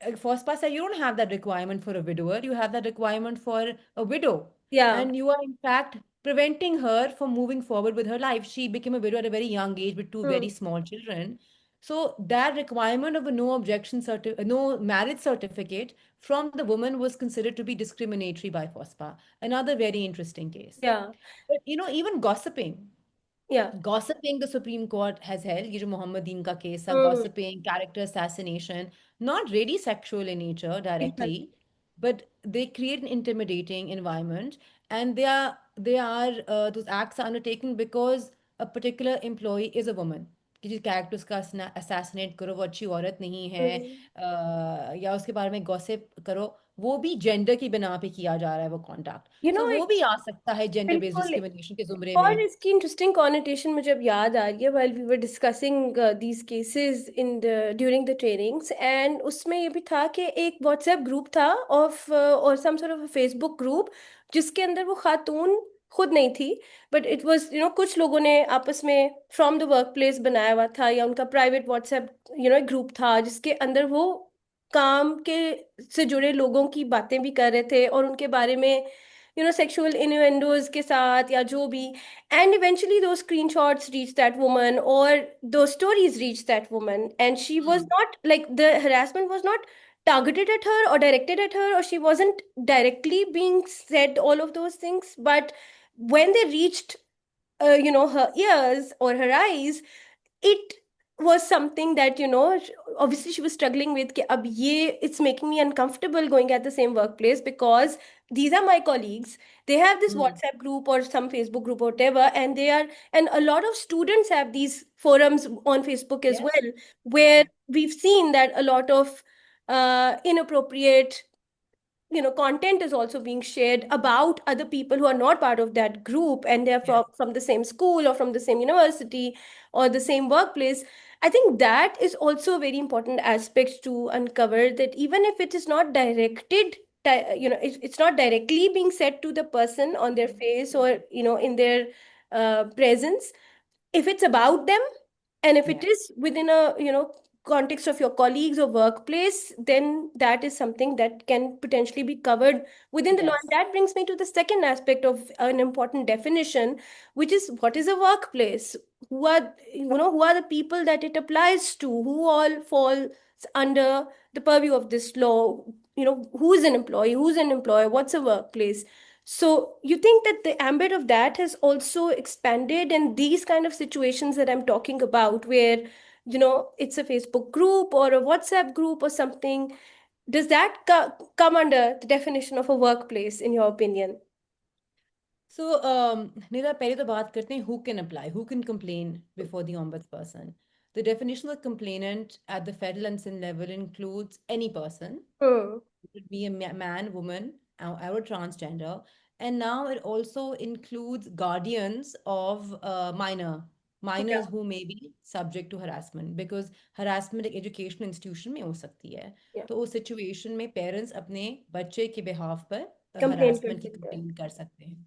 FOSPA said you don't have that requirement for a widower, you have that requirement for a widow. या And you are, in fact, preventing her from moving forward with her life. She became a widow at a very young age with two very small children. So, that requirement of a no marriage certificate from the woman was considered to be discriminatory by FOSPA. Another very interesting case. या But even gossiping, या the Supreme Court has held, ये जो Mohammedan का case था, हम्म। gossiping, character assassination, not really sexual in nature directly, but they create an intimidating environment, and they are those acts are undertaken because a particular employee is a woman, कि जिस character उसका assassinate करो वो अच्छी औरत नहीं है, हम्म। या उसके बारे में गॉसिप करो, वो भी जेंडर की बिना पे किया जा रहा है वो कॉन्टैक्ट। सो वो एक भी आ सकता है जेंडर बेस्ड बिल्कुल डिस्क्रिमिनेशन के जुमरे और में। इसकी इंटरेस्टिंग कॉनिटेशन मुझे अब याद आ रही है, while we were discussing these cases in the during the trainings, and उसमें ये भी था कि एक व्हाट्सएप ग्रुप था ऑफ और some sort of Facebook group, जिसके अंदर वो खातून खुद नहीं थी, बट इट वाज कुछ लोगों ने आपस में फ्रॉम द वर्क प्लेस बनाया हुआ था, या उनका प्राइवेट व्हाट्सएप एक ग्रुप था जिसके अंदर वो काम के से जुड़े लोगों की बातें भी कर रहे थे और उनके बारे में सेक्सुअल इन्यूएंडोज के साथ या जो भी. And eventually those screenshots reached that woman, or those stories reached that woman, and she was Hmm. not like, the harassment was not targeted at her or directed at her, or she wasn't directly being said all of those things, but when they reached her ears or her eyes, it was something that obviously she was struggling with, कि अब ये it's making me uncomfortable going at the same workplace because these are my colleagues, they have this Hmm. WhatsApp group or some Facebook group or whatever, and a lot of students have these forums on Facebook as Yes. well, Yeah. where we've seen that a lot of inappropriate content is also being shared about other people who are not part of that group, and they're Yes. from the same school or from the same university or the same workplace. I think that is also a very important aspect to uncover, that even if it is not directed, it's not directly being said to the person on their Mhm. face or in their presence, if it's about them, and if it Yeah. is within a context of your colleagues or workplace, then that is something that can potentially be covered within the law. And Yes. that brings me to the second aspect of an important definition, which is what is a workplace? Who are, who are the people that it applies to? Who all falls under the purview of this law? Who is an employee? Who's an employer? What's a workplace? So you think that the ambit of that has also expanded in these kind of situations that I'm talking about, where it's a Facebook group or a WhatsApp group or something. Does that come under the definition of a workplace, in your opinion? So, Nira, पहले तो बात करते हैं who can apply, who can complain before the ombudsperson. The definition of complainant at the federal and state level includes any person. Hmm. It could be a man, woman, or a transgender. And now it also includes guardians of minors Yeah, who may be subject to harassment, because harassment एक education institution में हो सकती है. yeah. तो उस situation में parents अपने बच्चे के behalf पर Complain कर harassment की सकते हैं. complaint कर सकते हैं.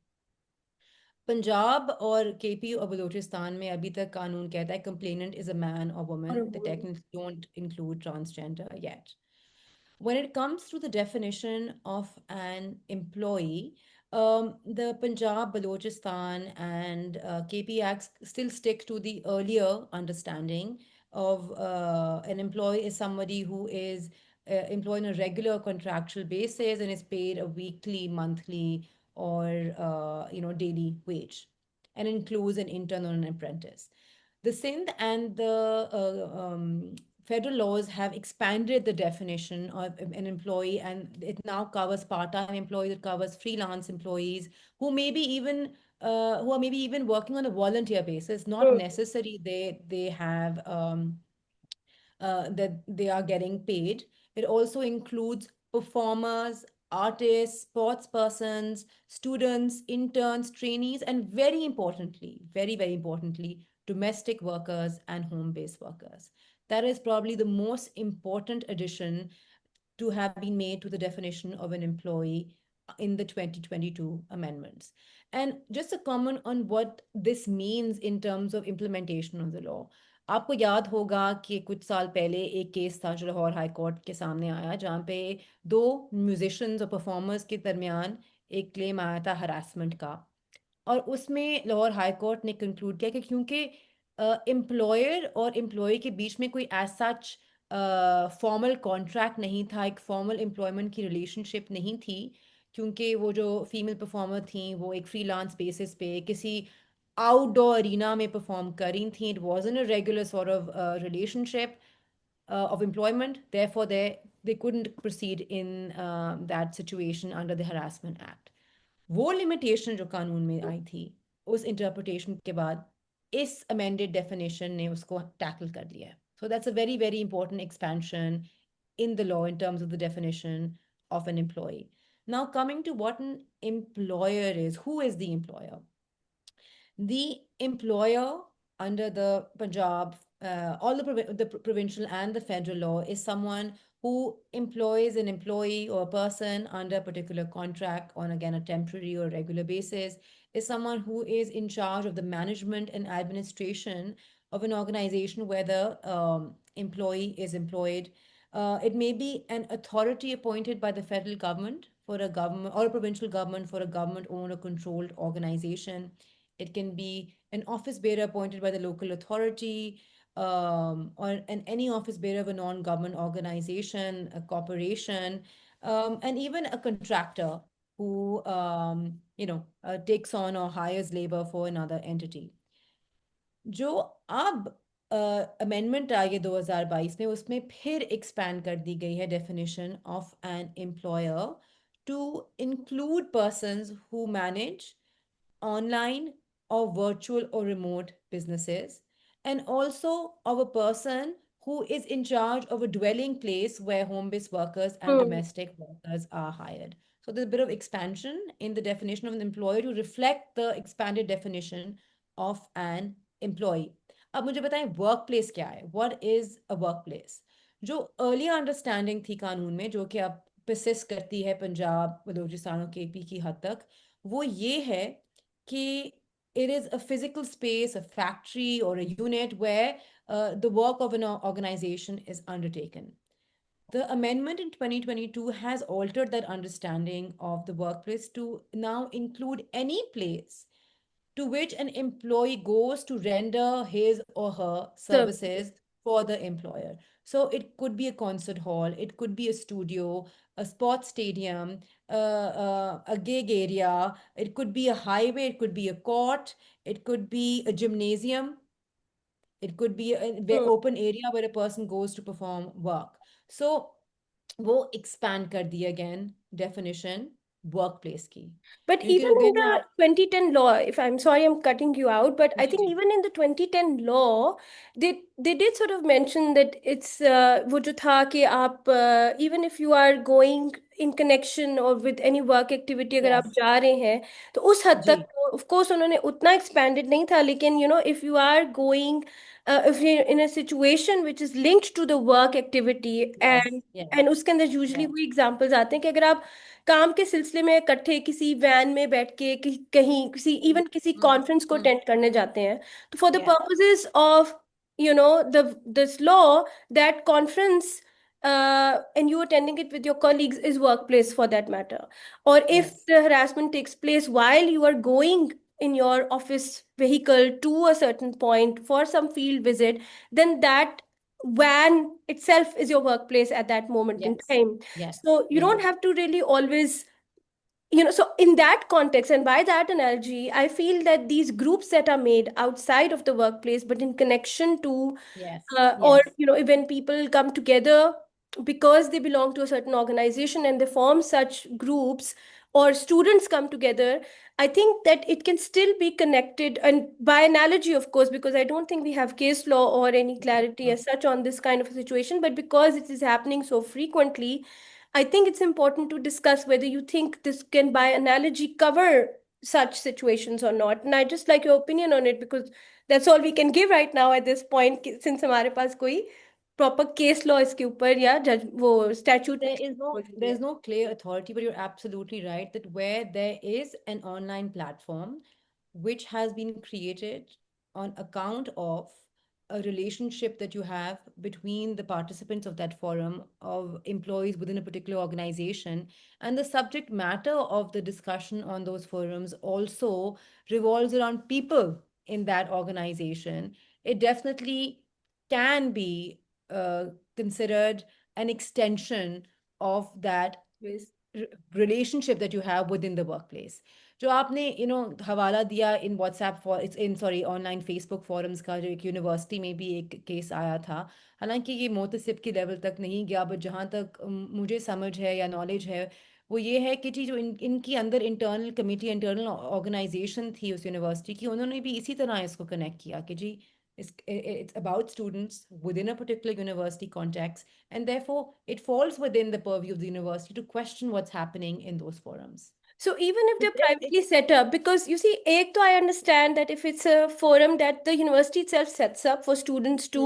पंजाब और केपी और बलूचिस्तान में अभी तक कानून कहता है कंप्लेनेंट इज अ मैन और और woman. They woman. technically don't include transgender yet. When it comes to the definition of an employee, the Punjab, Balochistan, and KP Acts still stick to the earlier understanding of an employee is somebody who is employed on a regular contractual basis and is paid a weekly, monthly, or daily wage, and includes an intern or an apprentice. The Sindh and the federal laws have expanded the definition of an employee, and it now covers part-time employees, it covers freelance employees who maybe even who are maybe even working on a volunteer basis. Not Hmm. necessary they have that they are getting paid. It also includes performers, artists, sports persons, students, interns, trainees, and very importantly, domestic workers and home based workers. That is probably the most important addition to have been made to the definition of an employee in the 2022 amendments. And just a comment on what this means in terms of implementation of the law. आपको याद होगा कि कुछ साल पहले एक case था जो लाहौर हाई कोर्ट के सामने आया, जहाँ पे दो म्यूजिशियंस और परफॉर्मर्स के दरमियान एक क्लेम आया था हरासमेंट का. और उसमें लाहौर हाई कोर्ट ने कंक्लूड किया कि क्योंकि एम्प्लॉयर और एम्प्लॉय के बीच में कोई एज सच फॉर्मल कॉन्ट्रैक्ट नहीं था, एक फॉर्मल एम्प्लॉयमेंट की रिलेशनशिप नहीं थी, क्योंकि वो जो फीमेल परफॉर्मर थी वो एक फ्रीलांस बेसिस पे किसी आउटडोर अरीना में परफॉर्म कर रही थी. It wasn't a regular sort of relationship of employment. Therefore, they couldn't proceed in that situation under the Harassment Act. वो लिमिटेशन जो कानून में आई थी, उस इंटरप्रिटेशन के बाद इस अमेंडेड डेफिनेशन ने उसको टैकल कर लिया है. So that's a very very important expansion in the law in terms of the definition of an employee. Now, coming to what an employer is, who is the employer? The employer under the Punjab, all the provincial and the federal law is someone who employs an employee or a person under a particular contract on, again, a temporary or regular basis, is someone who is in charge of the management and administration of an organization where the employee is employed. It may be an authority appointed by the federal government for a government or a provincial government for a government owned or controlled organization. It can be an office bearer appointed by the local authority, any office bearer of a non-government organization, a corporation, and even a contractor who takes on or hires labor for another entity. जो अब amendment आई है 2022 में, उसमें फिर expand कर दी गई है definition of an employer to include persons who manage online or virtual or remote businesses, and also of a person who is in charge of a dwelling place where home based workers and Hmm. domestic workers are hired. So there's a bit of expansion in the definition of an employer to reflect the expanded definition of an employee. अब मुझे बताएं work place क्या है, what is a work place. जो earlier understanding थी कानून में, जो कि अब persists करती है पंजाब बलूचिस्तान और केपी की हद तक, वो ये है कि it is a physical space, a factory, or a unit where the work of an organization is undertaken. The amendment in 2022 has altered that understanding of the workplace to now include any place to which an employee goes to render his or her services Services. for the employer. So it could be a concert hall, it could be a studio, a sports stadium, a gig area, it could be a highway, it could be a court, it could be a gymnasium, it could be a Hmm. open area where a person goes to perform work. So वो expand कर दी again definition workplace की, But क्योंकि even in again मैं the आप 2010 law, if I'm sorry, I'm cutting you out, but I ji think ji even in the 2010 law, they did sort of mention that it's वो जो था कि आप even if you are going in connection or with any work activity अगर आप yes जा रहे हैं तो उस हद जी तक of course उन्होंने उतना expanded नहीं था लेकिन if you are going if you're in a situation which is linked to the work activity yes yes and उसके अंदर usually yes वो एग्जांपल्स आते हैं कि अगर आप काम के सिलसिले में इकट्ठे किसी वैन में बैठ के कहीं किसी mm, इवन किसी mm, कॉन्फ्रेंस को mm, अटेंड करने जाते हैं तो for the yes purposes of the this law that conference and you attending it with your colleagues is workplace for that matter or if yes the harassment takes place while you are going in your office vehicle to a certain point for some field visit then that van itself is your workplace at that moment in yes time yes so you yes don't have to really always, so in that context and by that analogy, I feel that these groups that are made outside of the workplace, but in connection to, yes or, yes when people come together because they belong to a certain organization and they form such groups, or students come together, I think that it can still be connected. And by analogy, of course, because I don't think we have case law or any clarity mm, as such on this kind of a situation, but because it is happening so frequently, I think it's important to discuss whether you think this can, by analogy, cover such situations or not. And I just like your opinion on it because that's all we can give right now at this point, since हमारे पास कोई proper case law इसके ऊपर या जज वो statute there में is no बोल नहीं there's है. no clear authority, but you're absolutely right that where there is an online platform which has been created on account of a relationship that you have between the participants of that forum of employees within a particular organization, and the subject matter of the discussion on those forums also revolves around people in that organization, it definitely can be considered an extension of that Yes. relationship that you have within the workplace. जो आपने हवाला दिया in WhatsApp for it's in sorry online Facebook forums का, जो एक university में भी एक केस आया था, हालांकि ये मोतसिब की लेवल तक नहीं गया, बट जहाँ तक मुझे समझ है या नॉलेज है वो ये है कि जी जो इनकी अंदर इंटरनल कमेटी इंटरनल ऑर्गेनाइजेशन थी उस यूनिवर्सिटी की, उन्होंने भी इसी तरह इसको कनेक्ट किया कि जी it's about students within a particular university context, and therefore it falls within the purview of the university to question what's happening in those forums. So even if So they're privately set up, because you see, ek to I understand that if it's a forum that the university itself sets up for students to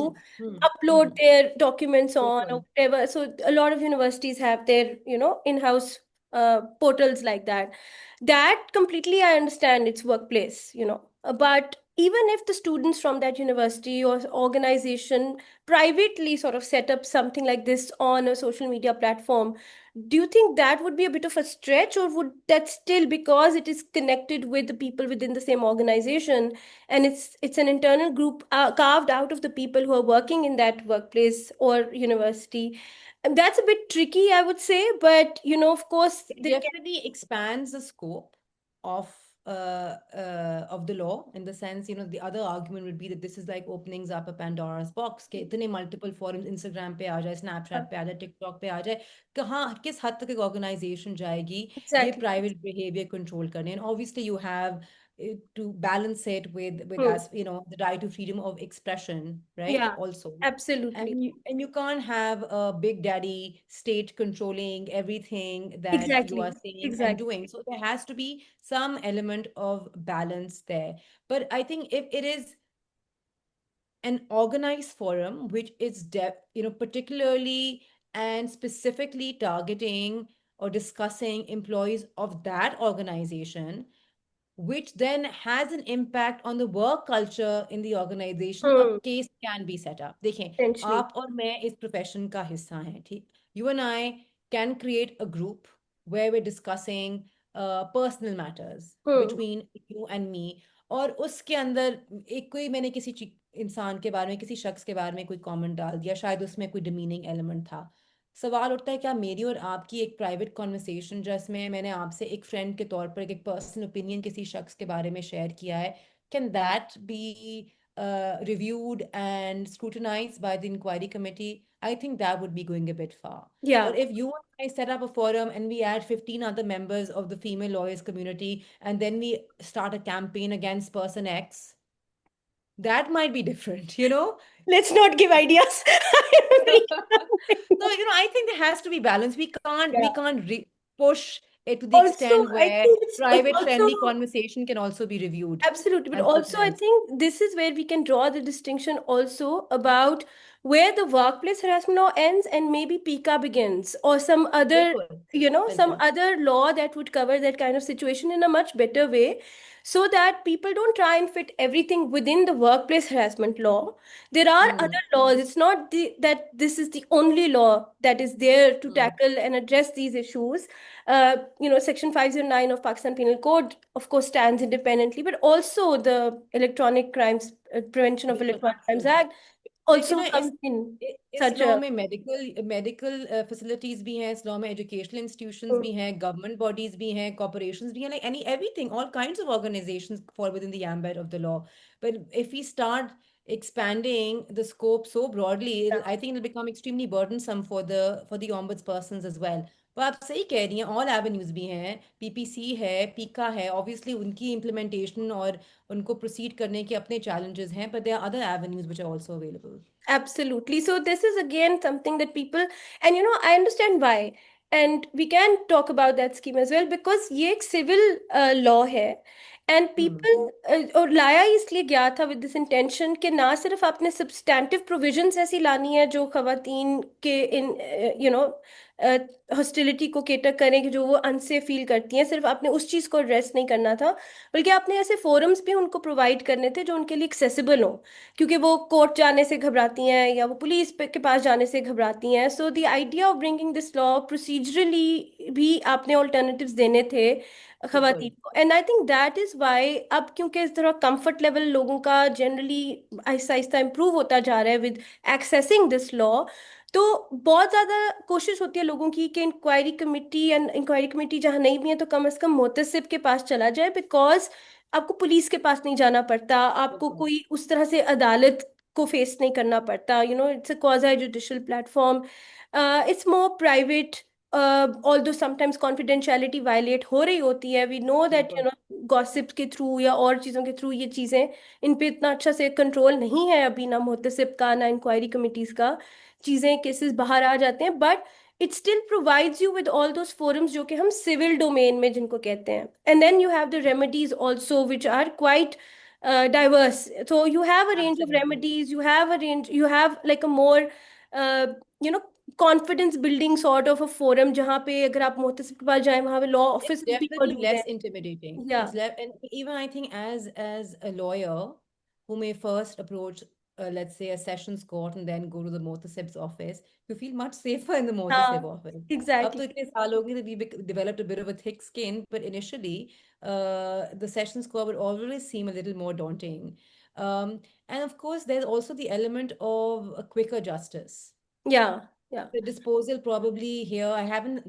upload hmm. their documents on or Bill. whatever. So a lot of universities have their, in-house portals like that. That completely I understand its workplace, But even if the students from that university or organization privately sort of set up something like this on a social media platform, do you think that would be a bit of a stretch, or would that still, because it is connected with the people within the same organization, and it's an internal group carved out of the people who are working in that workplace or university? And that's a bit tricky, I would say, but of course, It there can. definitely expands the scope of of the law, in the sense, the other argument would be that this is like openings up a Pandora's box, कि इतने multiple forums, Instagram पे आ जाए, Snapchat पे आ जाए, TikTok पे आ जाए, कहाँ किस हद तक एक organization जाएगी ये Exactly. private behavior control करने, and obviously you have to balance it with Hmm. as the right to freedom of expression, right? Yeah, Also, absolutely. and you can't have a big daddy state controlling everything that you are Exactly. saying and Exactly. doing. So there has to be some element of balance there. But I think if it is an organized forum which is particularly and specifically targeting or discussing employees of that organization, which then has an impact on the work culture in the organization, a Hmm. case can be set up. देखें, Essentially. आप और मैं इस profession का हिस्सा हैं, ठीक? You and I can create a group where we're discussing personal matters Hmm. between you and me. और उसके अंदर एक कोई मैंने किसी इंसान के बारे में, किसी शख्स के बारे में कोई कमेंट डाल दिया, शायद उसमें कोई डिमीनिंग एलिमेंट था। सवाल उठता है क्या मेरी और आपकी एक प्राइवेट कॉन्वर्सेशन जिसमें मैंने आपसे एक फ्रेंड के तौर पर एक पर्सनल ओपिनियन किसी शख्स के बारे में शेयर किया है, can that be reviewed and scrutinized by the inquiry committee? I think that would be going a bit far. Or Yeah. if you and I set up a forum and we add 15 other members of the female lawyers community and then we start a campaign against person X, that might be different, you know? Let's not give ideas. So, I think there has to be balance. We can't Yeah. we can't push it to the Also, extent I where think it's private also friendly conversation can also be reviewed absolutely, but and also I scrutinized. think this is where we can draw the distinction also about where the workplace harassment law ends and maybe PICA begins, or some other, बिल्कुल, some बिल्कुल, other law that would cover that kind of situation in a much better way, so that people don't try and fit everything within the workplace harassment law. There are Hmm. other laws. It's not that this is the only law that is there to Hmm. tackle and address these issues. Section 509 of Pakistan Penal Code, of course, stands independently, but also the Electronic Crimes, Prevention of बिल्कुल, Electronic Crimes absolutely. Act लेकिन also ना comes in इस such law a. में medical medical facilities भी हैं, इस law में educational institutions Mm. भी हैं, गवर्नमेंट बॉडीज भी हैं, कॉर्पोरेशंस भी हैं, like any everything, all kinds of organisations fall within the ambit of the law. But if we start expanding the scope so broadly, I think it'll become extremely burdensome for the ombudspersons as well. तो आप सही कह रही हैं, all avenues भी हैं, PPC है, पीका है, ऑब्वियसली उनकी इम्प्लीमेंटेशन और उनको प्रोसीड करने के अपने challenges हैं, but there are other avenues which are also available. Absolutely. So this is again something that people, and I understand why. And we can talk about that scheme as well because ये एक civil law है. And Hmm. people और लाया ही इसलिए गया था with this intention कि ना सिर्फ आपने substantive provisions ऐसी लानी है जो खवातीन के इन हॉस्टिलिटी को केटर करें कि जो वो अनसेफ फील करती हैं, सिर्फ आपने उस चीज़ को एड्रेस नहीं करना था, बल्कि आपने ऐसे फोरम्स भी उनको प्रोवाइड करने थे जो उनके लिए एक्सेसिबल हो, क्योंकि वो कोर्ट जाने से घबराती हैं या वो पुलिस के पास जाने से घबराती हैं. So the idea of bringing this law procedurally भी आपने ऑल्टरनेटिव्स देने थे खवातीन बिल्कुल, को. And I think that is why अब क्योंकि इस तरह कंफर्ट लेवल लोगों का जनरली आहिस्ता आहिस्ता इम्प्रूव होता जा रहा है विद एक्सेसिंग दिस लॉ, तो बहुत ज्यादा कोशिश होती है लोगों की कि inquiry committee, and inquiry committee जहां नहीं भी है तो कम से कम मोहतसिब के पास चला जाए, बिकॉज आपको पुलिस के पास नहीं जाना पड़ता, आपको बिल्कुल, कोई उस तरह से अदालत को फेस नहीं करना पड़ता. It's a quasi judicial platform. It's more private. Although sometimes confidentiality violate हो रही होती है. वी नो दैट बिल्कुल, गॉसिप्स के थ्रू या और चीज़ों के थ्रू ये चीज़ें, इन पे इतना अच्छा से कंट्रोल नहीं है अभी, ना मुहतसिब का ना इंक्वायरी कमिटीज़ का. चीज़ें केसेस बाहर आ जाते हैं, but it still provides you with all those forums जो कि हम civil domain में जिनको कहते हैं. And then you have the remedies also which are quite diverse. So you have a range of absolutely. remedies, you have like a more uh, you know confidence building sort of a forum जहाँ पे अगर आप मोहतसिब के पास जाएं वहाँ पे law It's officers भी definitely मौजूद less हैं. intimidating. Yeah. It's less, and even I think as a lawyer who may first approach, let's say, a sessions court and then go to the Motasib's office, you feel much safer in the Motasib हाँ. office. अब तो Exactly. इतने साल हो गए that we developed a bit of a thick skin, but initially, the sessions court would always seem a little more daunting. And of course, there's also the element of a quicker justice. Yeah. Yeah. The disposal probably here, I haven't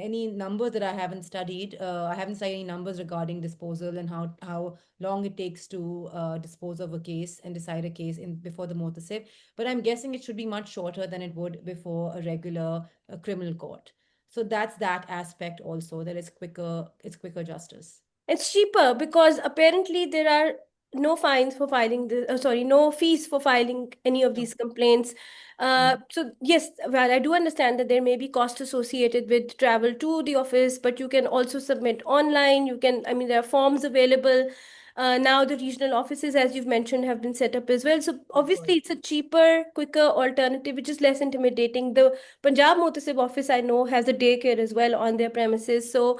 any numbers that I haven't studied. I haven't studied any numbers regarding disposal and how long it takes to dispose of a case and decide a case in before the motasib. But I'm guessing it should be much shorter than it would before a regular criminal court. So that's that aspect also, that it's quicker justice. It's cheaper because apparently there are no fines for filing the, sorry, no fees for filing any of No. these complaints. Mm. So yes, well, I do understand that there may be cost associated with travel to the office, but you can also submit online. I mean, there are forms available. Now the regional offices, as you've mentioned, have been set up as well. So obviously, Good. it's a cheaper, quicker alternative, which is less intimidating. The Punjab Motasib office, I know, has a daycare as well on their premises. So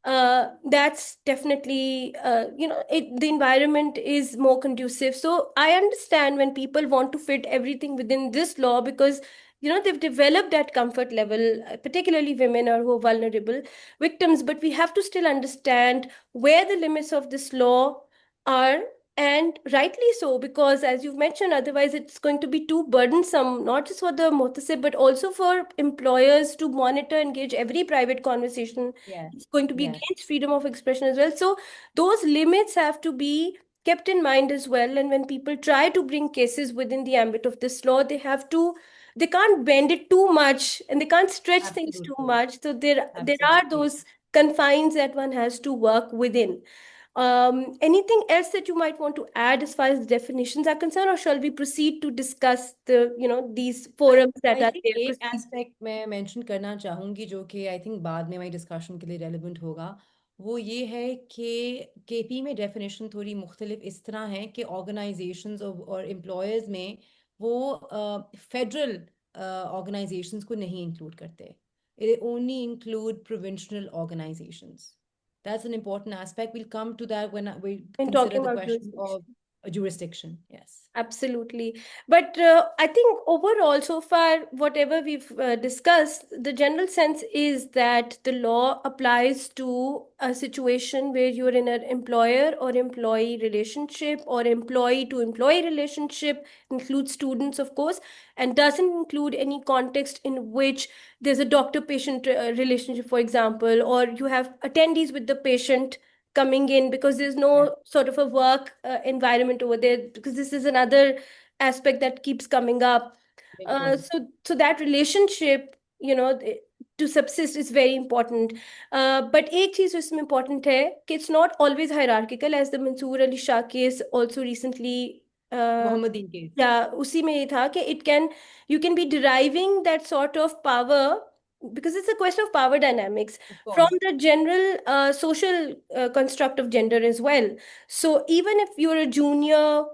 that's definitely, the environment is more conducive. So I understand when people want to fit everything within this law because, they've developed that comfort level, particularly women or who are vulnerable victims. But we have to still understand where the limits of this law are, and rightly so, because as you've mentioned, otherwise it's going to be too burdensome, not just for the muhtasib, but also for employers to monitor, engage every private conversation. Yes, It's going to be yes, against freedom of expression as well. So those limits have to be kept in mind as well. And when people try to bring cases within the ambit of this law, they can't bend it too much and they can't stretch things too absolutely, much. So there are absolutely. those confines that one has to work within. Anything else that you might want to add as far as definitions are concerned, or shall we proceed to discuss these I forums that I are think there? एक Proceed. Aspect मैं mention करना चाहूँगी जो कि I think बाद में हमारी discussion के लिए रेलिवेंट होगा, वो ये है कि केपी में डेफिनेशन थोड़ी मुख्तलिफ इस तरह है कि ऑर्गेनाइजेशंस और एम्प्लॉयर्स में वो फेडरल ऑर्गेनाइजेशंस को नहीं इंक्लूड करते. They only include provincial organizations. That's an important aspect. We'll come to that when we In consider talking the about question jurisdiction. of a jurisdiction. Yes. Absolutely. But I think overall, so far, whatever we've discussed, the general sense is that the law applies to a situation where you're in an employer or employee relationship or employee to employee relationship, includes students, of course, and doesn't include any context in which there's a doctor-patient relationship, for example, or you have attendees with the patient coming in because there's Yeah. no sort of a work environment over there, because this is another aspect that keeps coming up. बिल्कुल. So that relationship, to subsist is very important. But एक चीज इसमें important है कि it's not always hierarchical, as the Mansoor Ali Shah case also recently, uh, Mohammadin case. या उसी में ये था कि you can be deriving that sort of power, because it's a question of power dynamics, Of from course. the general social construct of gender as well. So even if you're a junior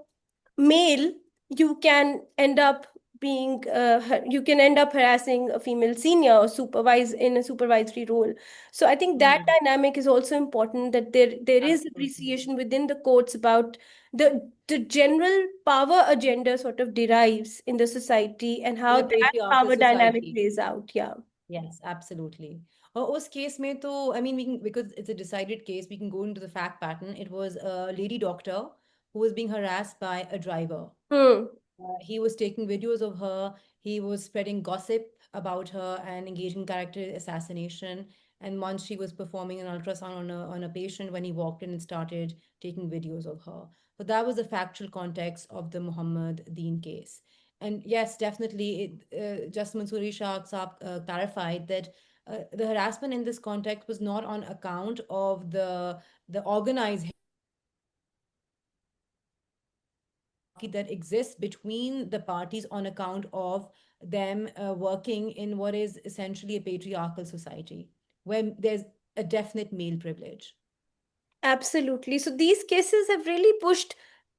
male, you can end up you can end up harassing a female senior or supervise in a supervisory role. So I think that Mm, dynamic is also important, that there is absolutely. appreciation within the courts about the general power agenda sort of derives in the society and In how a that patriarchal power dynamic society. plays out. Yeah. Yes, absolutely. और उस case में तो I mean we can, because it's a decided case, we can go into the fact pattern. It was a lady doctor who was being harassed by a driver. Hmm. He was taking videos of her. He was spreading gossip about her and engaging in character assassination. And once she was performing an ultrasound on a patient, when he walked in and started taking videos of her. So that was the factual context of the Muhammad Deen case. And yes, definitely, Justice Mansoori Shah Saab clarified that the harassment in this context was not on account of the organized that exists between the parties on account of them working in what is essentially a patriarchal society where there's a definite male privilege. Absolutely. So these cases have really pushed,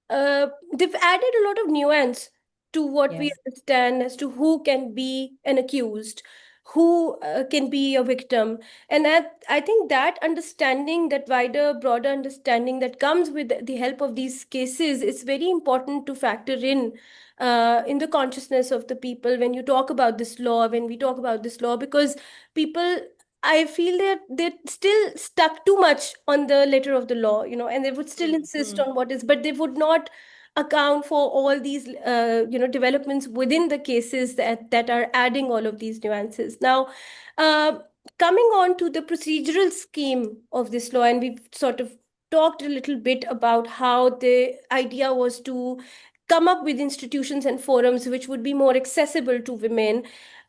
they've added a lot of nuance to what we Yes. understand as to who can be an accused, who can be a victim. And I think that understanding, that wider, broader understanding that comes with the help of these cases is very important to factor in the consciousness of the people when you talk about this law, when we talk about this law, because people, I feel that they're still stuck too much on the letter of the law, and they would still insist Mm-hmm. on what is, but they would not account for all these, developments within the cases that are adding all of these nuances. Now, uh, coming on to the procedural scheme of this law, and we've sort of talked a little bit about how the idea was to come up with institutions and forums which would be more accessible to women.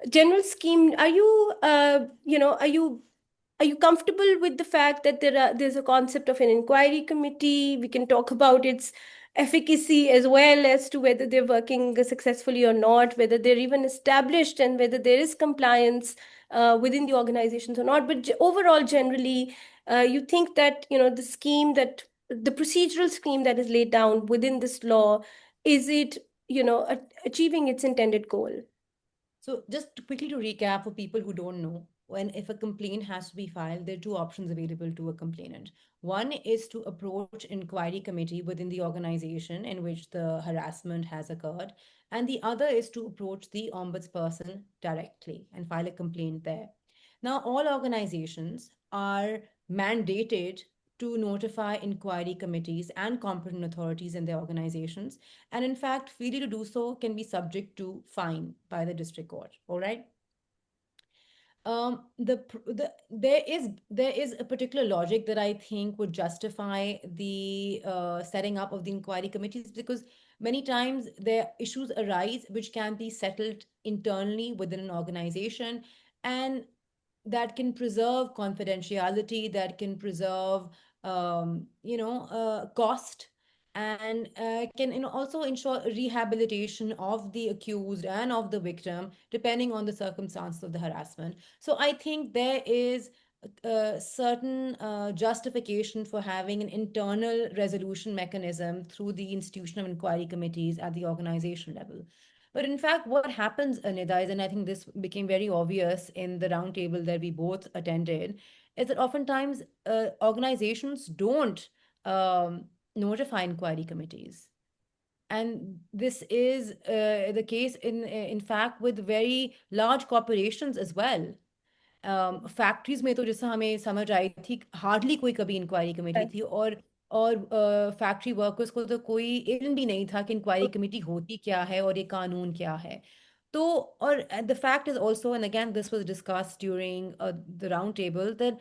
General scheme, are you are you comfortable with the fact that there's a concept of an inquiry committee? We can talk about its efficacy as well as to whether they're working successfully or not, whether they're even established, and whether there is compliance within the organizations or not. But overall, generally, you think that the procedural scheme that is laid down within this law, is it achieving its intended goal? So just quickly to recap for people who don't know, when if a complaint has to be filed, there are two options available to a complainant. One is to approach inquiry committee within the organization in which the harassment has occurred, and the other is to approach the ombudsperson directly and file a complaint there. Now, all organizations are mandated to notify inquiry committees and competent authorities in their organizations, and in fact, failure to do so can be subject to fine by the district court. All right. There is a particular logic that I think would justify the setting up of the inquiry committees, because many times there issues arise which can be settled internally within an organization, and that can preserve confidentiality, that can preserve cost, and can also ensure rehabilitation of the accused and of the victim depending on the circumstances of the harassment. So I think there is a certain justification for having an internal resolution mechanism through the institution of inquiry committees at the organization level. But in fact, what happens, Anida, is, and I think this became very obvious in the roundtable that we both attended, is that oftentimes organizations don't um, notify inquiry committees. And this is the case in fact with very large corporations as well. Factories में तो जैसा हमें समझ आई थी, hardly कोई कभी inquiry committee थी, और फैक्ट्री वर्कर्स को तो कोई इल्म भी नहीं था कि इंक्वायरी कमेटी होती क्या है और ये कानून क्या है. तो और the fact is also, and again this was discussed during the round table, that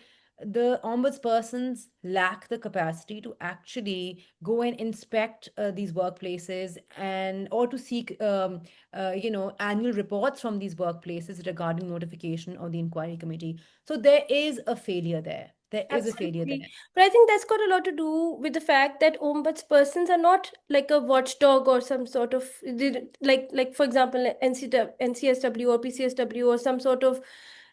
the ombudspersons lack the capacity to actually go and inspect these workplaces, and or to seek annual reports from these workplaces regarding notification of the inquiry committee. So there is a failure there. There is a failure Absolutely. there. But I think that's got a lot to do with the fact that ombudspersons are not like a watchdog or some sort of like for example NCSW or PCSW or some sort of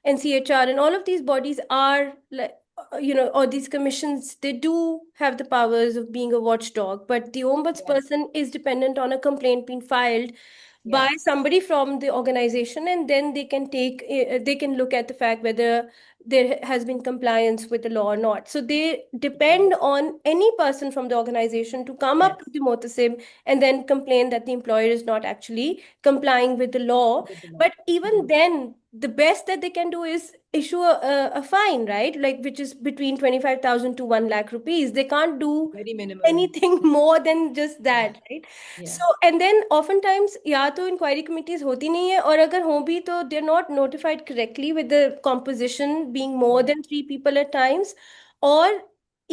NCHR, and all of these bodies are like or these commissions, they do have the powers of being a watchdog, but the Yes. ombudsperson is dependent on a complaint being filed by Yes. somebody from the organization, and then they can look at the fact whether there has been compliance with the law or not. So they depend on any person from the organization to come up Yes. to the Motasim and then complain that the employer is not actually complying with the law. With the law. But even then, the best that they can do is issue a fine, right? Like, which is between 25,000 to 1 lakh rupees. They can't do Very minimal. anything more than just Yeah. that, right? Yeah. So, and then oftentimes, या तो inquiry committees होती नहीं है, और अगर हों भी तो they're not notified correctly with the composition being more Yeah. than 3 people at times, or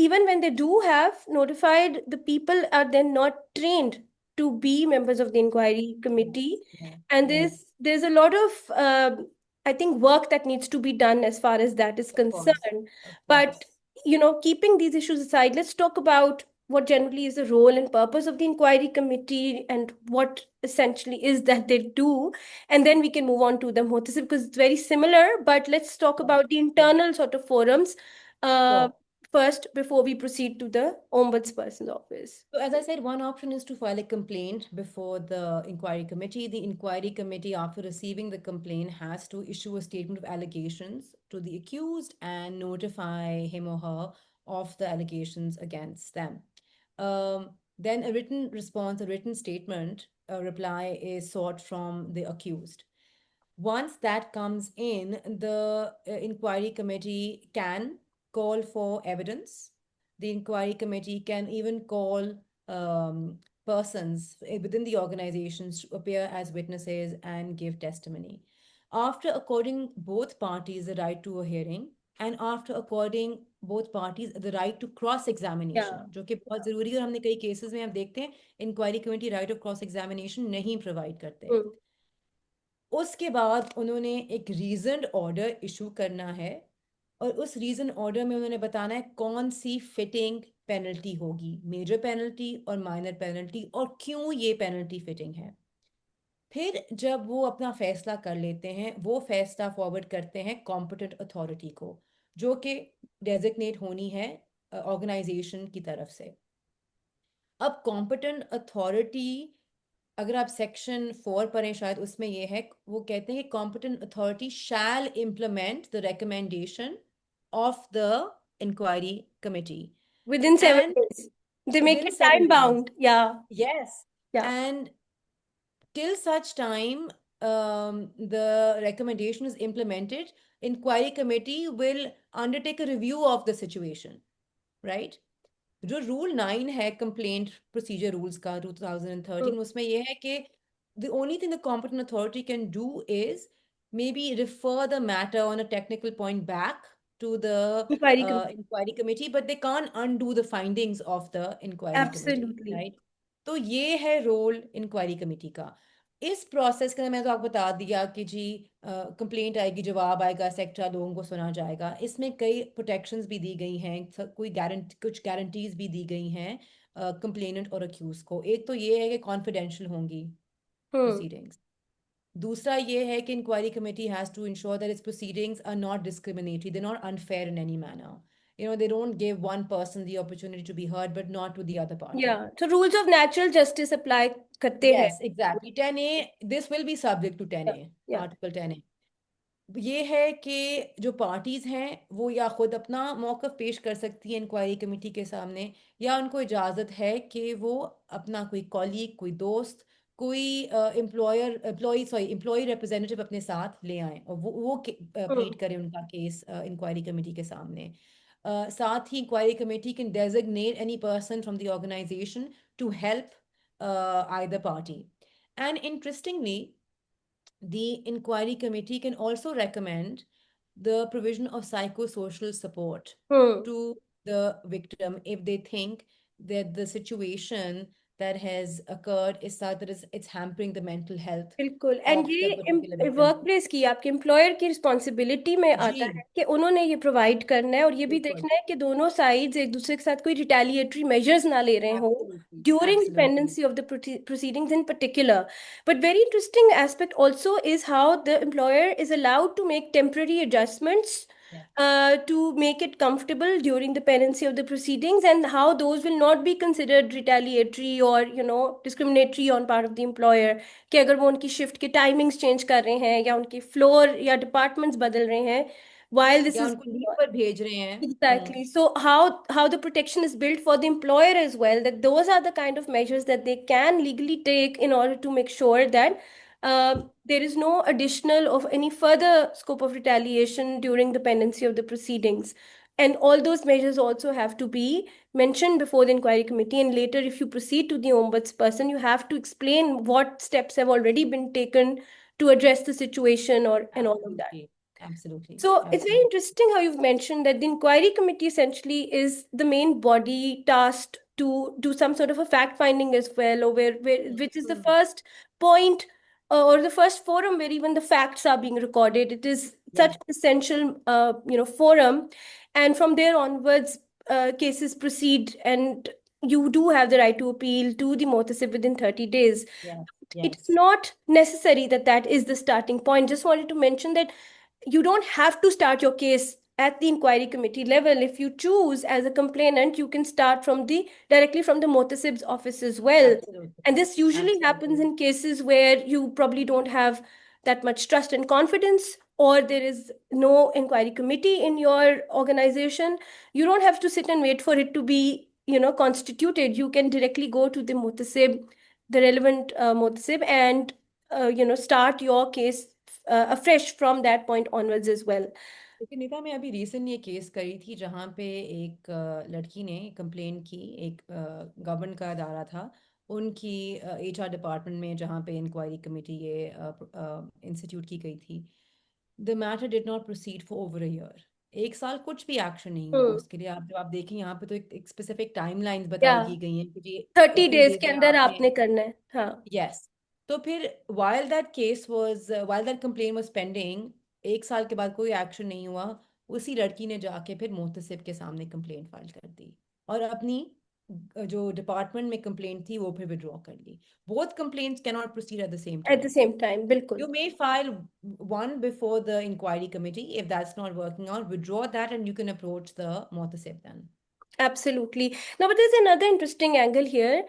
even when they do have notified, the people are then not trained to be members of the inquiry committee, Yes. Yeah. and Yeah. there's a lot of I think work that needs to be done as far as that is Of course. concerned. Of But course. keeping these issues aside, let's talk about what generally is the role and purpose of the inquiry committee and what essentially is that they do. And then we can move on to the Motisip because it's very similar. But let's talk Sure. about the Sure. internal sort of forums uh, Sure. first before we proceed to the ombudsperson's office. So, as I said, one option is to file a complaint before the inquiry committee. The inquiry committee, after receiving the complaint, has to issue a statement of allegations to the accused and notify him or her of the allegations against them. Then a written response, a written statement, a reply is sought from the accused. Once that comes in, the inquiry committee can call for evidence. The inquiry committee can even call persons within the organizations to appear as witnesses and give testimony. After according both parties the right to a hearing, and after according both parties the right to cross examination, Yeah. जो कि बहुत ज़रूरी है, और हमने कई cases में हम देखते हैं inquiry committee right of cross examination नहीं प्रोवाइड करते. Mm. उसके बाद उन्होंने एक रीजनड ऑर्डर इशू करना है, और उस रीजन ऑर्डर में उन्होंने बताना है कौन सी फिटिंग पेनल्टी होगी, मेजर पेनल्टी और माइनर पेनल्टी, और क्यों ये पेनल्टी फिटिंग है. फिर जब वो अपना फैसला कर लेते हैं, वो फैसला फॉरवर्ड करते हैं कॉम्पिटेंट अथॉरिटी को, जो कि डेजिग्नेट होनी है ऑर्गेनाइजेशन की तरफ से. अब कॉम्पिटेंट अथॉरिटी अगर आप सेक्शन 4 पढ़ें शायद उसमें ये है, वो कहते हैं कि competent authority shall implement the recommendation of the inquiry committee Within seven and days. They make within it time 7 days. bound. Yeah. Yes. Yeah. And till such time the recommendation is implemented, inquiry committee will undertake a review of the situation, right? जो rule 9 है complaint procedure rules का Hmm. 2013, उसमें ये है कि the only thing the competent authority can do is maybe refer the matter on a technical point back to the Inquiry committee. inquiry committee, but they can't undo the findings of the inquiry committee, Absolutely. right? तो ये है role inquiry committee का। इस process के अंदर मैं तो आपको बता दिया कि जी कंप्लेंट आएगी, जवाब आएगा, एक्सेट्रा, लोगों को सुना जाएगा। इसमें कई प्रोटेक्शंस भी दी गई हैं, कोई गारंटी, कुछ गारंटीज भी दी गई हैं कंप्लेनेंट और अक्यूज को। एक तो ये है कि कॉन्फिडेंशियल होंगी Hmm. प्रोसीडिंग्स। दूसरा ये है कि inquiry committee has to ensure that its proceedings are not discriminatory, they not unfair in any manner, they don't give one person the opportunity to be heard but not to the other party. Yeah. So rules of natural justice apply करते हैं. Yes, exactly. 10A, this will be subject to Yeah. 10A, Yeah. Article 10A। ये है कि जो parties हैं वो या खुद अपना मौक़िफ़ पेश कर सकती हैं इंक्वायरी कमेटी के सामने, या उनको इजाज़त है कि वो अपना कोई कॉलीग, कोई दोस्त, कोई एम्प्लॉय रिप्रेजेंटेटिव अपने साथ ले आएं और वो Hmm. प्लीड करें उनका केस इंक्वायरी कमेटी के सामने। साथ ही inquiry committee can designate any person from the organisation to help either party. And interestingly, the inquiry committee can also recommend the provision of psychosocial support Hmm. to the victim if they think that the situation that has occurred is such that it's hampering the mental health बिल्कुल. And of the particular ये victim. Work place की आपके employer की responsibility में आता है जी, कि उन्होंने ये प्रोवाइड करना है और ये भी बिल्कुल। देखना है कि दोनों साइड्स एक दूसरे के साथ कोई रिटेलिएटरी मेजर्स ना ले रहे हो Absolutely, during the absolutely. pendency of the proceedings in particular. But very interesting aspect also is how the employer is allowed to make temporary adjustments Yeah, to make it comfortable during the pendency of the proceedings, and how those will not be considered retaliatory or discriminatory on part of the employer. कि अगर वो उनकी shift के timings change कर रहे हैं या उनकी फ्लोर या डिपार्टमेंट्स बदल रहे हैं while this या is उनको लीव going on. पर भेज रहे हैं। Exactly. So how the protection is built for the employer as well, that those are the kind of measures that they can legally take in order to make sure that there is no additional of any further scope of retaliation during the pendency of the proceedings. And all those measures also have to be mentioned before the inquiry committee. And later, if you proceed to the ombudsperson, you have to explain what steps have already been taken to address the situation or and all of that. Absolutely, absolutely, So it's very absolutely. interesting how you've mentioned that the inquiry committee essentially is the main body tasked to do some sort of a fact finding as well, or which is the Hmm. first point or the first forum where even the facts are being recorded. It is such Yeah, an essential forum, and from there onwards, cases proceed, and you do have the right to appeal to the Motasib within 30 days. yeah, It's yes. not necessary that that is the starting point. Just wanted to mention that you don't have to start your case at the inquiry committee level. If you choose as a complainant, you can start from the directly from the Motasib's office as well. Absolutely, And this usually happens absolutely. in cases where you probably don't have that much trust and confidence, or there is no inquiry committee in your organization. You don't have to sit and wait for it to be, constituted. You can directly go to the Motasib, the relevant Motasib, and start your case afresh from that point onwards as well. लेकिन नीता, मैं अभी recently एक case करी थी जहाँ पे एक लड़की ने कंप्लेन की, एक गवर्नमेंट का अदारा था उनकी HR डिपार्टमेंट में, जहाँ पे इंक्वायरी कमेटी ये इंस्टीट्यूट की गई थी। The matter did not proceed for over a year. 1 साल कुछ भी एक्शन नहीं हुआ हम्म. उसके लिए। आप जब आप देखें यहाँ पे तो एक स्पेसिफिक टाइमलाइंस या बताई की गई हैं कि जी 30 इतनी डेज देर के में अंदर आपने। आपने करना है. हाँ. यस। तो फिर while that complaint was pending, 1 साल के बाद कोई एक्शन नहीं हुआ। उसी लड़की ने जाके फिर मोहतसिब के सामने कंप्लेंट फाइल कर दी और अपनी जो डिपार्टमेंट में कंप्लेंट थी वो फिर विड्रॉ कर ली। Both complaints can not proceed at the same at the time. Same time. बिल्कुल. You may file one before the inquiry committee. If that's not working out, withdraw that and you can approach the mohtasib then. Absolutely. Now, but there's another interesting angle here.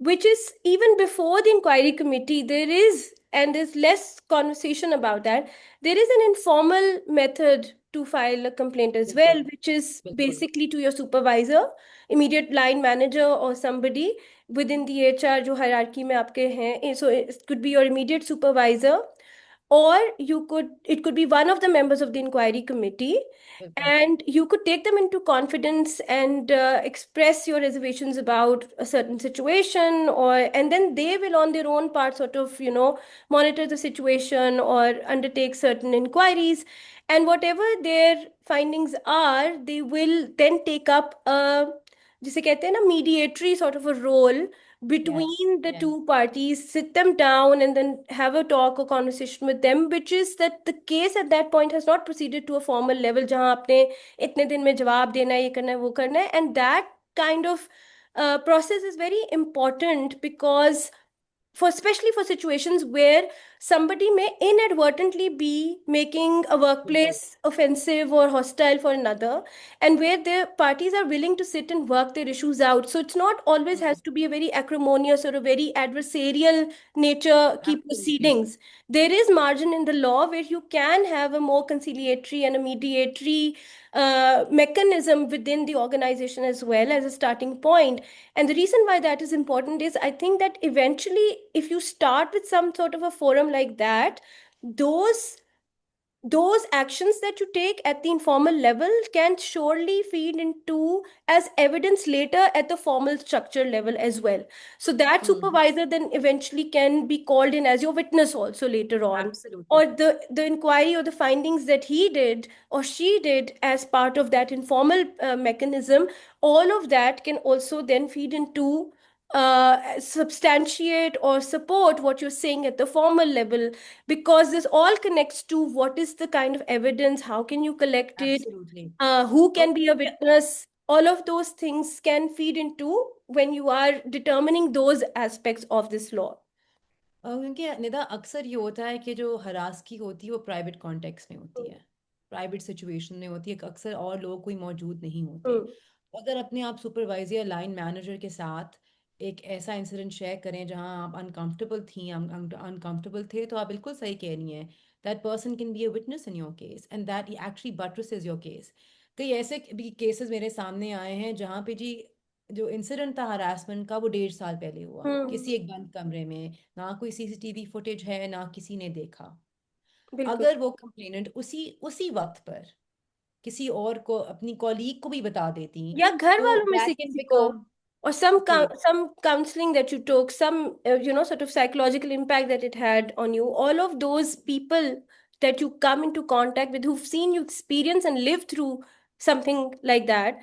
which is even before the inquiry committee, there is, and there's less conversation about that, there is an informal method to file a complaint as बिल्कुल well, which is बिल्कुल basically to your supervisor, immediate line manager, or somebody within the HR जो hierarchy में आपके हैं. So it could be your immediate supervisor, or you could, it could be one of the members of the inquiry committee, बिल्कुल and you could take them into confidence and express your reservations about a certain situation, or and then they will on their own part sort of, monitor the situation or undertake certain inquiries, and whatever their findings are, they will then take up a, जिसे कहते हैं ना, mediatory sort of a role yes between the yes two parties, sit them down and then have a talk or conversation with them, which is that the case at that point has not proceeded to a formal level जहां आपने इतने दिन में जवाब देना है, ये करना है, वो करना है. And that kind of process is very important, because for, especially for situations where somebody may inadvertently be making a बिल्कुल workplace offensive or hostile for another, and where the parties are willing to sit and work their issues out. So it's not always has to be a very acrimonious or a very adversarial nature key absolutely proceedings. There is margin in the law where you can have a more conciliatory and a mediatory mechanism within the organization as well as a starting point. And the reason why that is important is I think that eventually, if you start with some sort of a forum like that, those those actions that you take at the informal level can surely feed into as evidence later at the formal structure level as well. So that Hmm. supervisor then eventually can be called in as your witness also later on. Absolutely. Or the inquiry or the findings that he did or she did as part of that informal mechanism, all of that can also then feed into substantiate or support what you're saying at the formal level, because this all connects to what is the kind of evidence, how can you collect it, Absolutely. who can be a Okay. witness. All of those things can feed into when you are determining those aspects of this law. क्योंकि निदा अक्सर ये होता है कि जो harass की होती है वो प्राइवेट कॉन्टेक्स्ट में होती है प्राइवेट सिचुएशन में होती है कि अक्सर और लोग कोई मौजूद नहीं होते Hmm. अगर अपने आप सुपरवाइजर या लाइन मैनेजर के साथ एक ऐसा इंसिडेंट शेयर करें जहां आप अनकंफर्टेबल थी अनकंफर्टेबल थे तो आप बिल्कुल सही कह रही हैं that person can be a witness in your case and that actually buttresses your case कई ऐसे भी केसेस मेरे सामने आए हैं जहाँ पे जी जो इंसिडेंट था हरासमेंट का वो 1.5 साल पहले हुआ हम्म. किसी एक बंद कमरे में ना कोई सीसीटीवी फुटेज है ना किसी ने देखा बिल्कुल. अगर वो कंप्लेनेंट उसी उसी वक्त पर किसी और को अपनी कॉलीग को भी बता देती या घर तो वालों में से दैट कैन किसी को, बिकम or some जी some counseling that you took, some sort of psychological impact that it had on you, all of those people that you come into contact with who've seen you experience and live through something like that,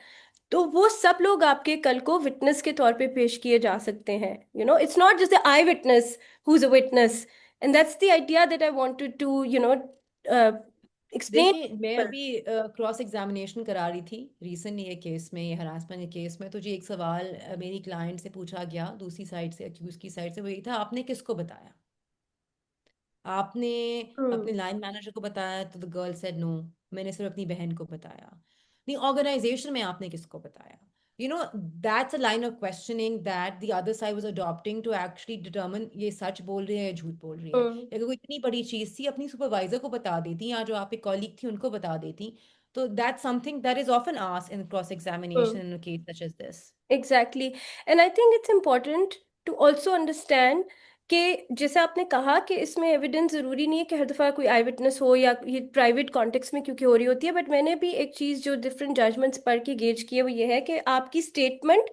तो वो सब लोग आपके कल को witness के तौर पे पेश किए जा सकते हैं. It's not just the eye witness who's a witness, and that's the idea that I wanted to uh, explain देखिए to मैं people. अभी क्रॉस एग्जामिनेशन करा रही थी रिसेंटली ये केस में ये हरासमेंट के केस में तो जी एक सवाल मेरी क्लाइंट से पूछा गया दूसरी साइड से अक्यूज की साइड से वो यही था आपने किसको बताया आपने हम्म. अपने लाइन मैनेजर को बताया तो द गर्ल सेड नो मैंने सिर्फ अपनी बहन को बताया नहीं ऑर्गेनाइजेशन में आपने किसको बताया that's a line of questioning that the other side was adopting to actually determine ये सच बोल रही है या झूठ बोल रही है हम्म. अगर कोई इतनी बड़ी चीज थी अपनी सुपरवाइजर को बता देती या जो आपके कॉलीग थी उनको बता देती तो that's something that is often asked in cross examination hmm. in a case such as this Exactly. And I think it's important to also understand कि जैसे आपने कहा कि इसमें एविडेंस जरूरी नहीं है कि हर दफा कोई आई विटनेस हो, या ये प्राइवेट कॉन्टेक्स्ट में क्योंकि हो रही होती है. बट मैंने भी एक चीज जो डिफरेंट जजमेंट्स पढ़ के गेज की है, वो ये है कि आपकी स्टेटमेंट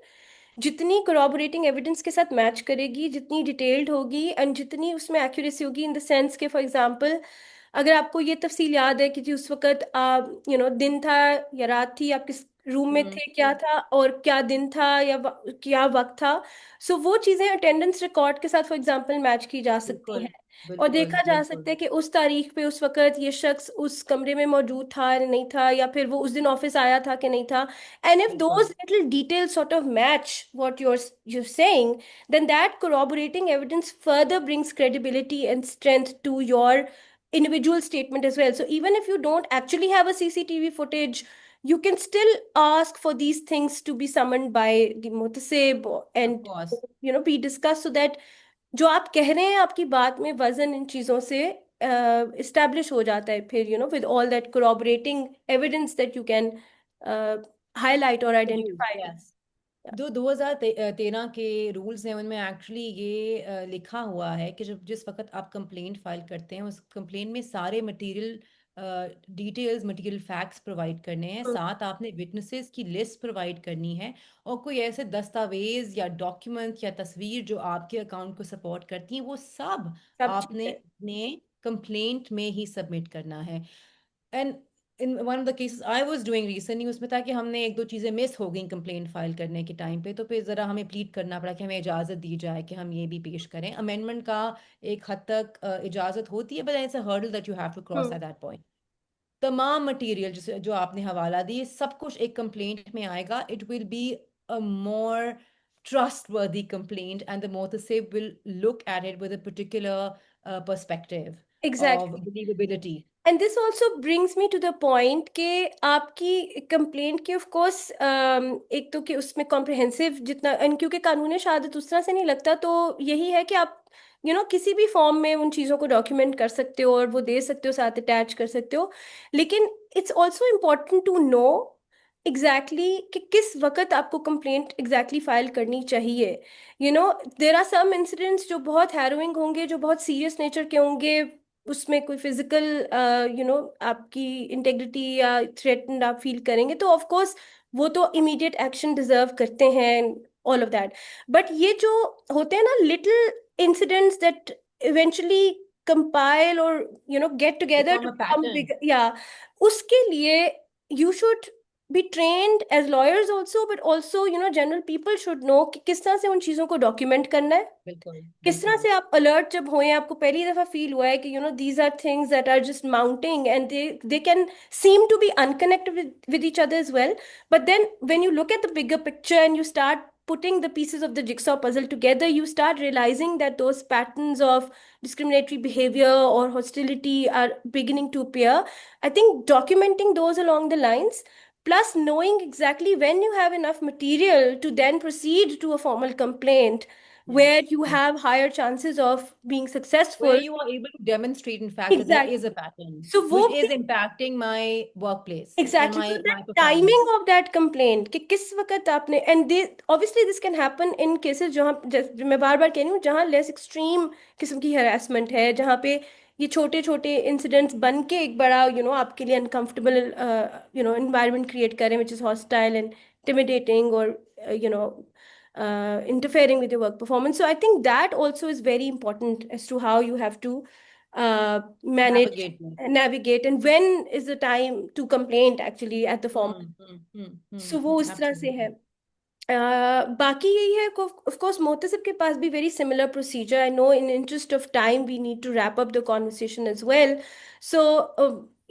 जितनी corroborating एविडेंस के साथ मैच करेगी, जितनी डिटेल्ड होगी, एंड जितनी उसमें एक्यूरेसी होगी, इन द सेंस के फॉर एग्जांपल, अगर आपको ये तफसील याद है कि जी उस वक्त आप दिन था या रात थी, आप किस रूम में थे, क्या हम्म था, और क्या दिन था या क्या वक्त था, सो वो चीज़ें अटेंडेंस रिकॉर्ड के साथ फॉर एग्जांपल मैच की जा सकती बिल्कुल हैं. और बिल्कुल देखा जा बिल्कुल सकता है कि उस तारीख पे उस वक्त ये शख्स उस कमरे में मौजूद था या नहीं था, या फिर वो उस दिन ऑफिस आया था कि नहीं था. And if बिल्कुल those little details sort of match what you're saying, then that corroborating evidence further brings credibility and strength to your individual statement as well. So even if you don't actually have a CCTV footage, you can still ask for these things to be summoned by the muhtasib Of and course. be discussed, so that जो आप कह रहे हैं आपकी बात में वजन इन चीजों से इस्टेब्लिश हो जाता है फिर, with all that corroborating evidence that you can highlight or Produce, identify. yes. जो 2013 के रूल्स हैं उनमें एक्चुअली ये लिखा हुआ है कि जब जिस वक्त आप कंप्लेंट फाइल करते हैं उस कंप्लेंट में सारे material details material facts provide करने हैं, हम्म, साथ आपने विटनेसेस की लिस्ट प्रोवाइड करनी है, और कोई ऐसे दस्तावेज या डॉक्यूमेंट या तस्वीर जो आपके अकाउंट को सपोर्ट करती हैं वो सब सब आपने चीजें। अपने कंप्लेंट में ही सबमिट करना है। And in one of the cases I was doing recently उसमें था कि हमने एक दो चीज़ें मिस हो गई कंप्लेंट फाइल करने के टाइम पे, तो फिर ज़रा हमें प्लीड करना पड़ा कि हमें इजाज़त दी जाए कि हम ये भी पेश करें। अमेंडमेंट का एक हद तक इजाज़त होती है, but it's a hurdle that you have to cross hmm, at that point. तमाम मटेरियल जिसे जो आपने हवाला दी सब कुछ एक कंप्लेंट में आएगा। It will be a more trustworthy complaint, and the motasib will look at it with a particular perspective of exactly. believability. And this also brings me to the point कि आपकी कंप्लेंट की of course एक तो कि उसमें comprehensive जितना, and क्योंकि कानून शहादत उस तरह से नहीं लगता, तो यही है कि आप किसी भी फॉर्म में उन चीज़ों को डॉक्यूमेंट कर सकते हो और वो दे सकते हो, साथ अटैच कर सकते हो। लेकिन it's also important to know exactly कि किस वक्त आपको कंप्लेंट एग्जैक्टली फाइल करनी चाहिए। देर आर सम इंसिडेंट्स जो बहुत हैरोइंग होंगे, जो बहुत सीरियस नेचर के होंगे, उसमें कोई फिजिकल आपकी इंटेग्रिटी या थ्रेटन्ड आप फील करेंगे, तो ऑफ कोर्स वो तो इमीडिएट एक्शन डिजर्व करते हैं, ऑल ऑफ दैट। बट ये जो होते हैं ना little incidents that eventually compile और get together Become to a become pattern. Big, या उसके लिए you should be trained as lawyers also, but also general people should know कि किस तरह से उन चीज़ों को डॉक्यूमेंट करना है। बिल्कुल किस तरह बिल्कुल। से आप अलर्ट जब हुए, आपको पहली दफा फील हुआ है कि these are things that are just mounting and they can seem to be unconnected with each other as well. But then when you look at the bigger picture and you start putting the pieces of the jigsaw puzzle together, you start realizing that those patterns of discriminatory behavior or hostility are beginning to appear. I think documenting those along the lines, plus knowing exactly when you have enough material to then proceed to a formal complaint where Yes, you yes. have higher chances of being Where successful. you are able to demonstrate, in fact, that there is Exactly. a pattern So which वो is impacting my workplace and exactly, तो the my timing performance. Of that complaint कि किस वक्त आपने, and they obviously this can happen in cases जहाँ मैं बार बार कह रही हूँ, जहाँ लेस एक्सट्रीम किस्म की हरासमेंट है, जहाँ पे ये छोटे छोटे इंसिडेंट्स बन के एक बड़ा आपके लिए अनकंफर्टेबल इन्वायरमेंट क्रिएट करें, which is hostile and intimidating or interfering with your work performance. So I think that also is very important as to how you have to manage, Navigate me. navigate, and when is the time to complain actually at the form. So वो उस तरह से है। Absolutely. बाकी यही है, of course Mohtasib के पास भी very similar procedure. I know in interest of time we need to wrap up the conversation as well. So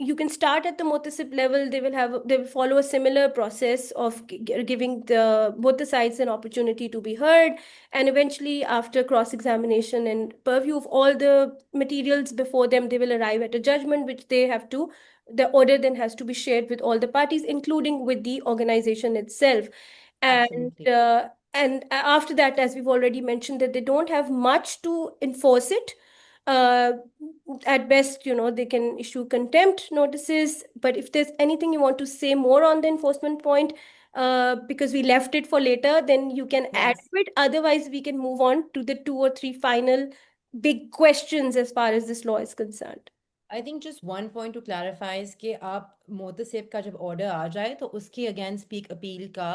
you can start at the motasib level. They will follow a similar process of giving both the sides an opportunity to be heard, and eventually after cross examination and purview of all the materials before them, they will arrive at a judgment which they have to, the order then has to be shared with all the parties, including with the organization itself. Absolutely. And after that, as we've already mentioned, that they don't have much to enforce it. uh, at best, they can issue contempt notices. But if there's anything you want to say more on the enforcement point, because we left it for later, then you can add Yes. to it. Otherwise, we can move on to the two or three final big questions as far as this law is concerned. I think just one point two clarify कि आप मोतसिब का जब order आ जाए तो उसके against भी एक appeal का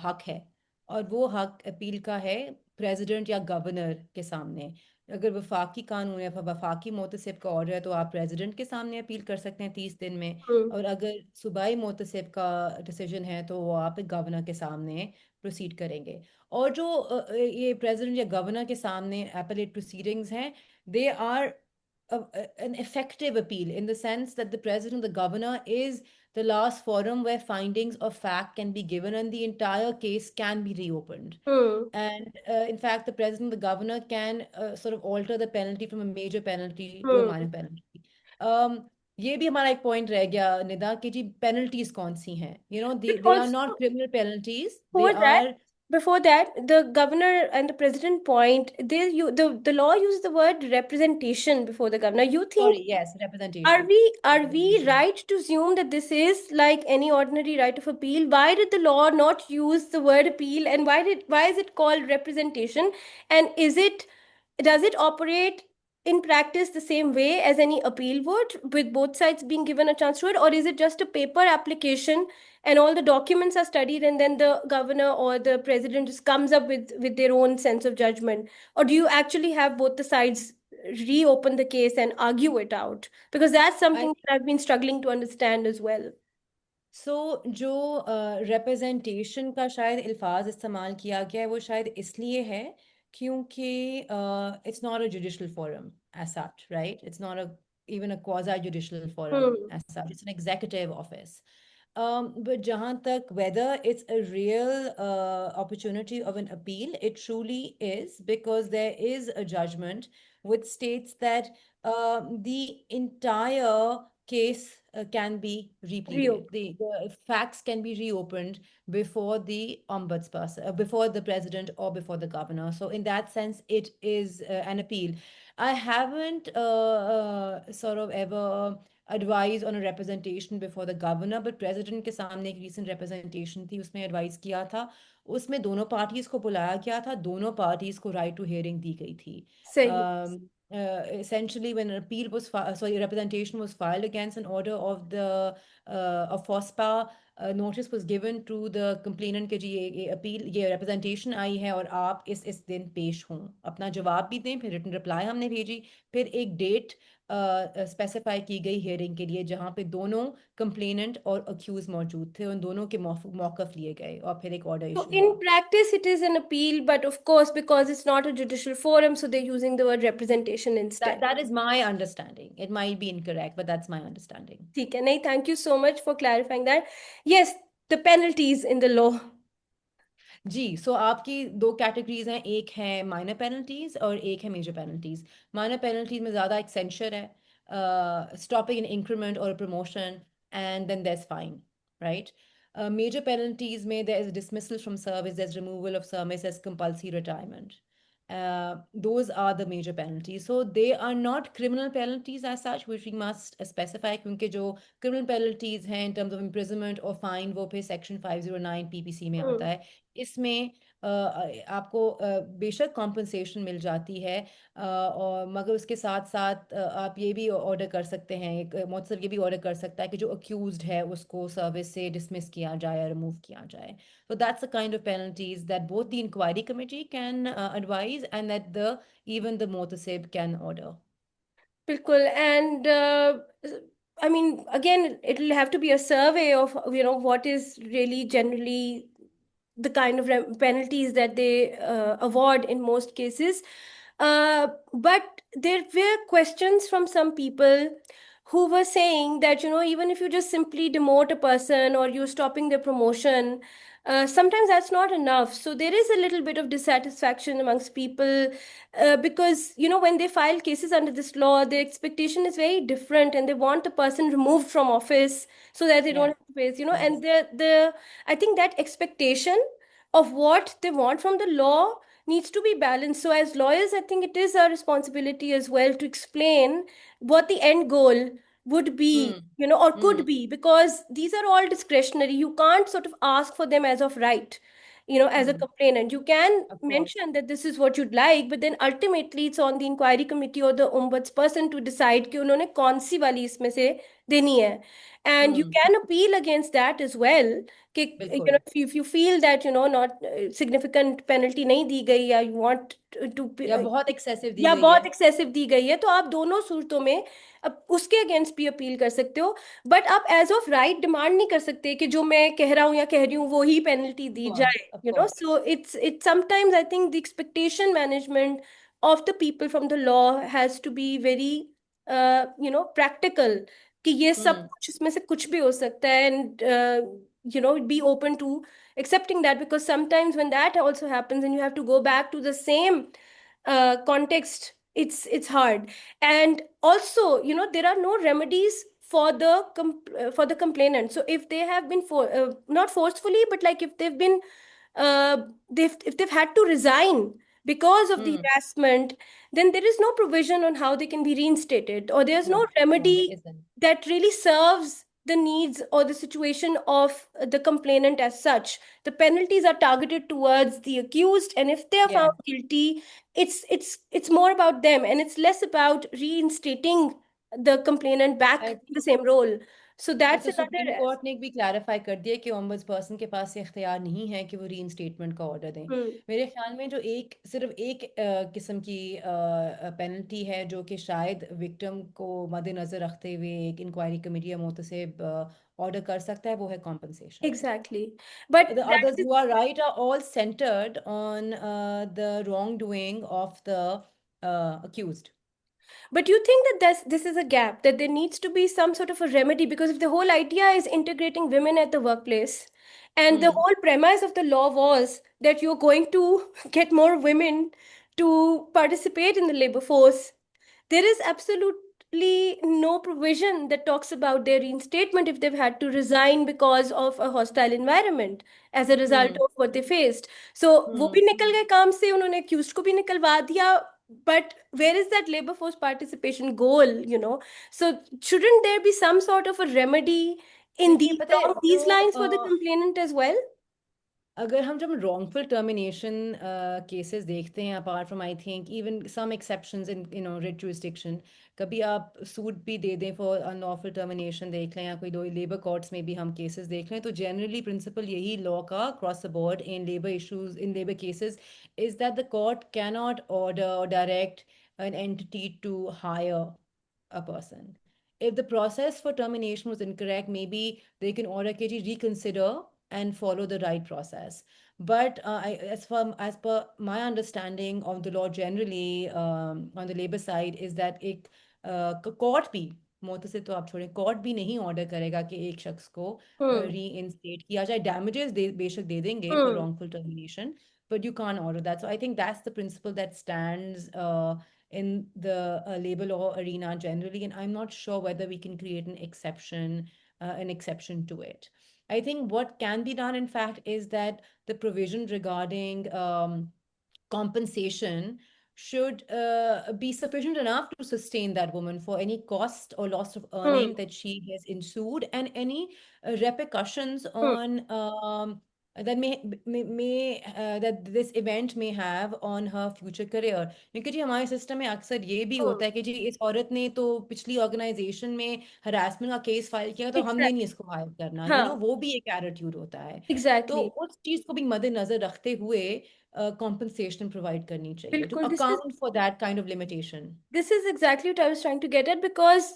हक है, और वो हक अपील का है प्रेसिडेंट या गवर्नर के सामने। अगर वफाकी कानून या वफाकी मोतसिब का ऑर्डर है तो आप प्रेसिडेंट के सामने अपील कर सकते हैं 30 दिन में, हम्म, और अगर सूबाई मोतसिब का डिसीजन है तो वो आप गवर्नर के सामने प्रोसीड करेंगे। और जो ये प्रेसिडेंट या गवर्नर के सामने एपेलेट प्रोसीडिंग्स हैं, they are an effective appeal in the sense that the president, the governor, is the last forum where findings of fact can be given and the entire case can be reopened. Hmm, And in fact, the president, the governor can sort of alter the penalty from a major penalty to a hmm, minor penalty. Um, ये भी हमारा एक point रह गया निदा कि जी penalties कौन सी हैं, But they are not also, criminal penalties, they before that, are before that, the governor and the president point, the law uses the word representation before the governor. You think, sorry yes are representation, we representation. right to assume that this is like any ordinary right of appeal? Why did the law not use the word appeal, and why is it called representation? And does it operate in practice the same way as any appeal would, with both sides being given a chance to it, or is it just a paper application and all the documents are studied and then the governor or the president just comes up with their own sense of judgment? Or do you actually have both the sides reopen the case and argue it out? Because that's something that I've been struggling to understand as well. सो जो representation का शायद अल्फाज इस्तेमाल किया गया है वो शायद इसलिए है क्योंकि it's not a judicial forum as such, right? It's not a even a quasi judicial forum Hmm. as such, it's an executive office. But jahan tak whether it's a real opportunity of an appeal, it truly is, because there is a judgment which states that the entire case can be repleted. Reopen. The facts can be reopened before the ombudsperson, before the president, or before the governor. So, in that sense, it is an appeal. I haven't sort of ever advised on a representation before the governor, but president के सामने एक recent representation थी, उसमें advise किया था, उसमें दोनों parties को बुलाया गया था, दोनों parties को right to hearing दी गई थी. Sahi. Essentially, when an appeal was sorry, representation was filed against an order of the of FOSPA, notice was given to the complainant कि जी ये appeal, ये representation आई है और आप इस दिन पेश हों, अपना जवाब भी दें, फिर written reply हमने भेजी, फिर एक डेट स्पेसिफाई की गई हियरिंग के लिए जहाँ पे दोनों कंप्लेनेंट और अक्यूज मौजूद थे, उन दोनों के मौकफ लिए गए और फिर एक ऑर्डर So इशू in हुआ. practice, it is an appeal, but of course, because it's not a judicial forum, so they're using the word representation instead. That is my understanding. It might be incorrect, but that's my understanding. ठीक है नहीं, thank you so much for clarifying that. Yes, the penalties in the law. जी, सो आपकी दो categories हैं, एक है minor penalties और एक है मेजर पेनल्टीज. माइनर पेनल्टीज में ज़्यादा एक सेंशर है, स्टॉपिंग एन इंक्रीमेंट और promotion, and then there is fine, right? Major penalties में there is dismissal from service, there's removal of service, there's compulsory retirement. Those are the major penalties. So they are not criminal penalties as such, which we must specify, क्योंकि जो criminal penalties हैं in terms of imprisonment or fine वो फिर section 509 PPC में आता Hmm. है. इसमें आपको बेशक कॉम्पनसेशन मिल जाती है, और मगर उसके साथ साथ आप ये भी ऑर्डर कर सकते हैं, एक मुअत्तसिफ ये भी ऑर्डर कर सकता है कि जो अक्यूज्ड है उसको सर्विस से डिसमिस किया जाए या रिमूव किया जाए. So that's the kind of penalties that both the inquiry committee can advise, and that the even the motasib can order. Bilkul. And I mean, again, it'll have to be a survey of, what is really generally the kind of penalties that they award in most cases. But there were questions from some people who were saying that, even if you just simply demote a person or you're stopping their promotion, sometimes that's not enough. So there is a little bit of dissatisfaction amongst people, because, when they file cases under this law, their expectation is very different and they want the person removed from office so that they don't Yes, have to face, yes. and I think that expectation of what they want from the law needs to be balanced. So as lawyers, I think it is our responsibility as well to explain what the end goal would be, Hmm. or Hmm. could be, because these are all discretionary. You can't sort of ask for them as of right. As a Hmm. complainant, you can Of course. mention that this is what you'd like, but then ultimately it's on the inquiry committee or the ombudsperson to decide कि उन्होंने कौन सी वाली इसमें से देनी है. And you Hmm. can appeal against that as well. कि, बिल्कुल. if you feel that, not significant penalty नहीं दी गई, या you want to या बहुत एक्सेसिव दी या गई है. बहुत एक्सेसिव दी गई है, तो आप दोनों सूरतों में अब उसके अगेंस्ट भी अपील कर सकते हो. बट आप एज ऑफ राइट डिमांड नहीं कर सकते कि जो मैं कह रहा हूँ या कह रही हूँ वो ही पेनल्टी दी कोर्स, जाए. Of course. So it's sometimes I think the expectation management of the people from the law has to be very practical, कि ये सब Hmm. कुछ इसमें से कुछ भी हो सकता है. And be open to accepting that, because sometimes when that also happens and you have to go back to the same context, it's hard. And also, there are no remedies for the complainant. So if they have been not forcefully, but like if they've been uh, if they've had to resign because of the Hmm. harassment, then there is no provision on how they can be reinstated, or there's no No, no, there remedy isn't. that really serves the needs or the situation of the complainant as such. The penalties are targeted towards the accused, and if they are Yeah. found guilty, it's more about them, and it's less about reinstating the complainant back I in the think same role. So अब that's तो supreme another. Court ने भी clarify कर दिया कि ओम्बड्स person के पास ये इख्तियार नहीं है कि वो रीइंस्टेटमेंट का ऑर्डर दें। Hmm. मेरे ख्याल में जो एक सिर्फ एक किस्म की पेनल्टी है जो कि शायद विक्टिम को मद्देनज़र रखते हुए एक इंक्वायरी कमेटी या मुतसिब ऑर्डर कर सकता है, वो है compensation. Exactly. But The that others, is, you are right, are all centered on the wrongdoing of the accused. but you think that this is a gap, that there needs to be some sort of a remedy, because if the whole idea is integrating women at the workplace, and the Hmm. whole premise of the law was that you're going to get more women to participate in the labor force, there is absolutely no provision that talks about their reinstatement if they've had to resign because of a hostile environment as a result Hmm. of what they faced. So वो Hmm. भी निकल गए काम से, उन्होंने accused को भी निकलवा दिया, but where is that labor force participation goal? So shouldn't there be some sort of a remedy in देखिए these पता है along these जो lines for the complainant as well? अगर हम जब रॉन्गफुल टर्मिनेशन केसेस देखते हैं, apart from I think even some exceptions in writ jurisdiction, कभी आप सूट भी दे दें फॉर अनलॉफुल टर्मिनेशन देख लें, या कोई दो लेबर कोर्ट्स में भी हम केसेस देख लें, तो जनरली प्रिंसिपल यही लॉ का cross the board in labour issues in labour cases is that the court can not order और direct an entity to hire a person. If the process for termination was incorrect, maybe they can order KG reconsider and follow the right process. But as per my understanding of the law generally on the labor side is that एक court भी मोत से तो आप छोड़ें, court भी नहीं order करेगा कि एक शख्स को Hmm. री इंस्टेट किया जाए। डैमेजेस दे बेशक दे देंगे for Hmm. Wrongful termination, but you can't order that. So I think that's the principle that stands in the labor law arena generally, and I'm not sure whether we can create an exception to it. I think what can be done, in fact, is that the provision regarding compensation should be sufficient enough to sustain that woman for any cost or loss of Hmm. earning that she has ensued, and any repercussions Hmm. on that this event may have on her future career. क्योंकि जी हमारे system में अक्सर ये भी Hmm. होता है कि जी इस औरत ने तो पिछली ऑर्गेनाइजेशन में हरासमेंट का केस फाइल किया, तो हमने नहीं Exactly. इसको हायर करना, हाँ. वो भी एक एटीट्यूड होता है। तो Exactly. उस चीज को भी मद्देनजर रखते हुए compensation प्रोवाइड करनी चाहिए to बिल्कुल. account for that kind of limitation. This is exactly what I was trying to get at, because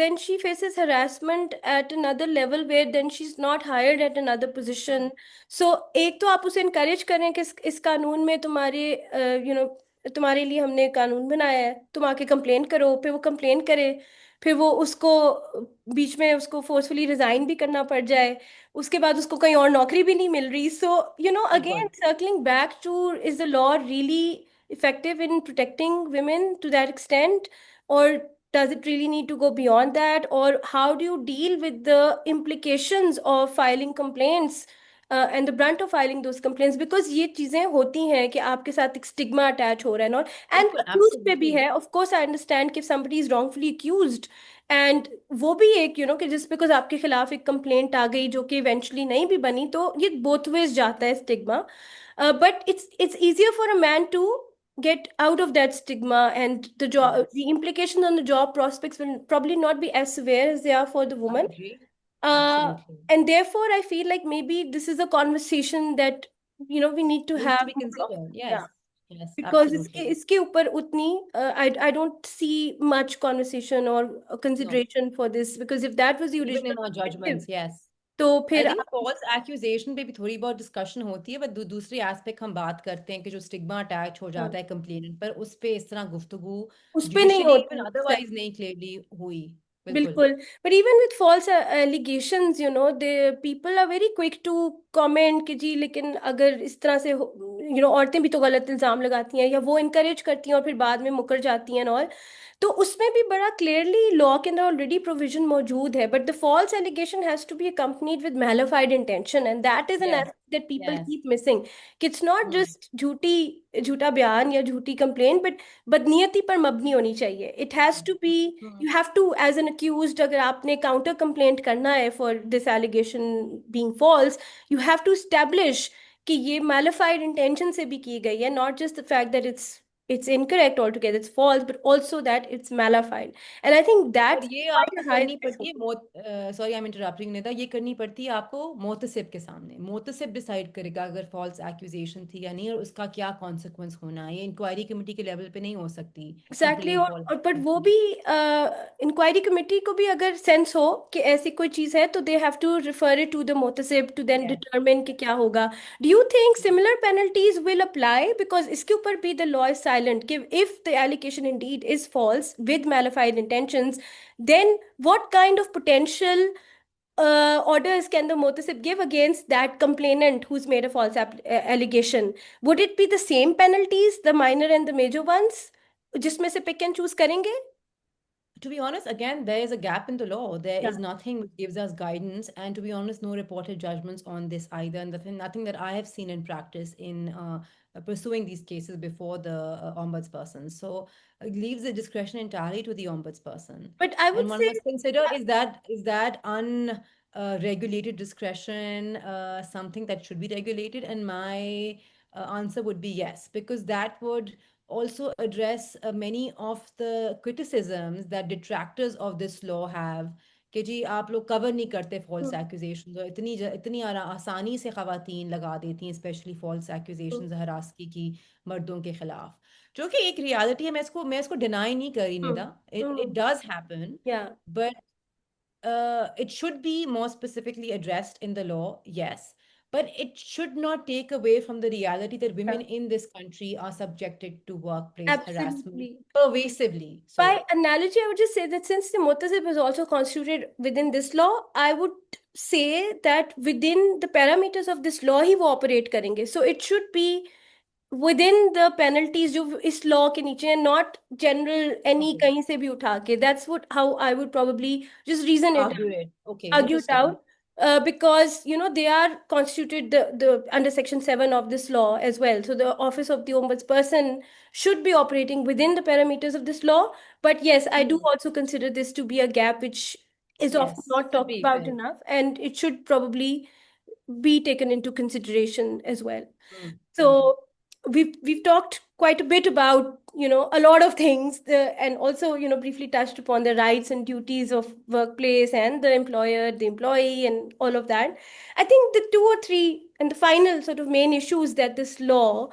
then she faces harassment at another level where then she's not hired at another position. So एक तो आप उसे encourage करें कि इस कानून में तुम्हारे लिए हमने कानून बनाया है, तुम आके कंप्लेन करो, फिर वो कंप्लेन करे, फिर वो उसको बीच में उसको फोर्सफुली रिजाइन भी करना पड़ जाए, उसके बाद उसको कहीं और नौकरी भी नहीं मिल रही. सो बिल्कुल। Again circling back to, is the law really effective in protecting women to that extent, or does it really need to go beyond that? Or how do you deal with the implications of filing complaints and the brunt of filing those complaints? Because ये चीजें होती हैं कि आपके साथ एक stigma attach हो रहा है, not, and बिल्कुल accused पे भी एब्सोल्युटली। है. Of course I understand कि if somebody is wrongfully accused, and वो भी एक कि just because आपके खिलाफ एक complaint आ गई जो कि eventually नहीं भी बनी, तो ये both ways जाता है stigma. But it's easier for a man to get out of that stigma, and the yes, implications on the job prospects will probably not be as severe as they are for the I woman. Agree, uh, absolutely. and therefore I feel like maybe this is a conversation that we need to needs to have be more of. Considered, Yeah, yes, yes because इसके absolutely. इसके ऊपर उतनी I don't see much conversation or no, consideration for this, because if that was the even original in आवर objective, judgments, yes. तो I फिर think false accusation पे भी थोड़ी बहुत डिस्कशन होती है, बट दूसरी एस्पेक्ट हम बात करते हैं कि जो स्टिग्मा अटैच हो हाँ, जाता है कंप्लेनेंट पर, उस पे इस तरह गुफ्तगू उस पे नहीं जुडिशली होती. इवन अदरवाइज नहीं क्लियरली हुई। बिल्कुल। बिल्कुल. But even with false allegations, the people are very quick to comment कि जी, लेकिन अगर इस तरह से औरतें भी तो गलत इल्जाम लगाती हैं, या वो इनकरेज करती हैं और फिर बाद में मुकर जाती हैं और तो उसमें भी बड़ा क्लियरली लॉ के अंदर ऑलरेडी प्रोविजन मौजूद है, but the false allegation has to be accompanied with malafide intention, and that is an Yes, aspect that people yes. Keep missing, कि इट्स नॉट Hmm. जस्ट झूठा बयान या झूठी कंप्लेंट, बट बदनीयती पर मबनी होनी चाहिए. It has to be, Hmm. You have to as an accused, अगर आपने काउंटर कंप्लेंट करना है for this allegation being false, you have to establish कि ये मैलिफाइड इंटेंशन से भी की गई है, not just the fact that it's incorrect altogether, it's false, but also that it's malafide. And I think और that's ये quite आपको a high करनी पड़ती है threshold. मौत, sorry I am interrupting Nida, ये करनी पड़ती है आपको मोहतसिब के सामने. मोहतसिब डिसाइड करेगा अगर फॉल्स एक्यूजेशन थी या नहीं, और उसका क्या कॉन्सिक्वेंस होना है. ये इंक्वायरी कमेटी के लेवल पे नहीं हो सकती एग्जैक्टली, कंप्लेन और पर वो फॉल्स. भी इंक्वायरी कमेटी को भी अगर सेंस हो कि ऐसी कोई चीज़ है, तो they have to refer it to the मोतसिब टू देन यस. डिटरमिन कि क्या होगा. Do you think similar penalties will apply? Because इसके ऊपर भी द लॉ इज साइलेंट कि if the allegation indeed is false with malafide intentions, then what kind of potential orders can the motasib give against that complainant who's made a false allegation? Would it be the same penalties, the minor and the major ones, जिसमें से pick and choose करेंगे? To be honest, again, there is a gap in the law. There Yeah. is nothing which gives us guidance, and to be honest, no reported judgments on this either. And nothing that I have seen in practice in pursuing these cases before the ombudsperson. So it leaves the discretion entirely to the ombudsperson. But I would And one say, must consider, is that unregulated discretion something that should be regulated? And my answer would be yes, because that would also address many of the criticisms that detractors of this law have, कि जी आप लोग cover नहीं करते false hmm, accusations, और इतनी आसानी से खवातीन लगा देती हैं स्पेशली फॉल्स hmm, एक्यूजेशंस हरासगी की मर्दों के खिलाफ, जो कि एक रियलिटी है. मैं इसको डिनाई नहीं कर रही hmm, Nida. It hmm, does happen, yeah, but it should be more specifically addressed in the law, yes, but it should not take away from the reality that yeah, women in this country are subjected to workplace harassment absolutely. pervasively. By So, analogy, I would just say that since the motasib is also constituted within this law, I would say that within the parameters of this law ही वो operate करेंगे. So it should be within the penalties जो इस law के नीचे है, not general any okay, कहीं से भी उठा के. That's what how I would probably just reason it argue it. Okay, argue it interesting. out, because they are constituted the under section 7 of this law as well, so the office of the ombudsperson should be operating within the parameters of this law. But yes, I do Hmm. also consider this to be a gap which is often Yes, not should talked be about filled. enough, and it should probably be taken into consideration as well. Hmm. Hmm. So we've talked quite a bit about a lot of things, and also briefly touched upon the rights and duties of workplace and the employer, the employee, and all of that. I think the two or three and the final sort of main issues that this law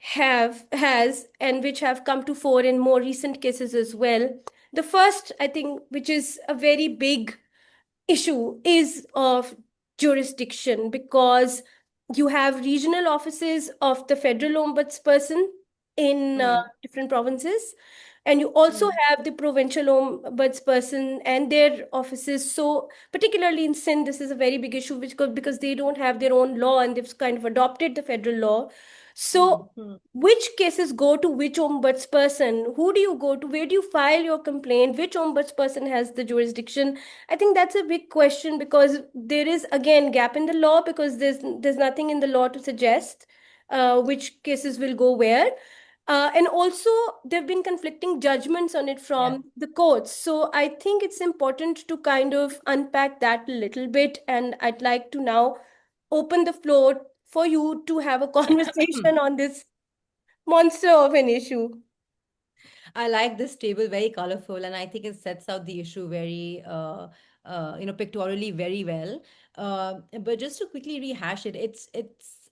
has and which have come to fore in more recent cases as well. The first, I think, which is a very big issue, is of jurisdiction, because you have regional offices of the federal ombudsperson in Hmm. different provinces, and you also Hmm. have the provincial ombudsperson and their offices. So particularly in Sindh, this is a very big issue, which because they don't have their own law and they've kind of adopted the federal law. Hmm. So Hmm. which cases go to which ombudsperson? Who do you go to? Where do you file your complaint? Which ombudsperson has the jurisdiction? I think that's a big question, because there is again gap in the law, because there's nothing in the law to suggest which cases will go where. And also, there have been conflicting judgments on it Yes. from the courts. So I think it's important to kind of unpack that a little bit. And I'd like to now open the floor for you to have a conversation on this monster of an issue. I like this table, very colorful, and I think it sets out the issue very, pictorially very well. But just to quickly rehash it,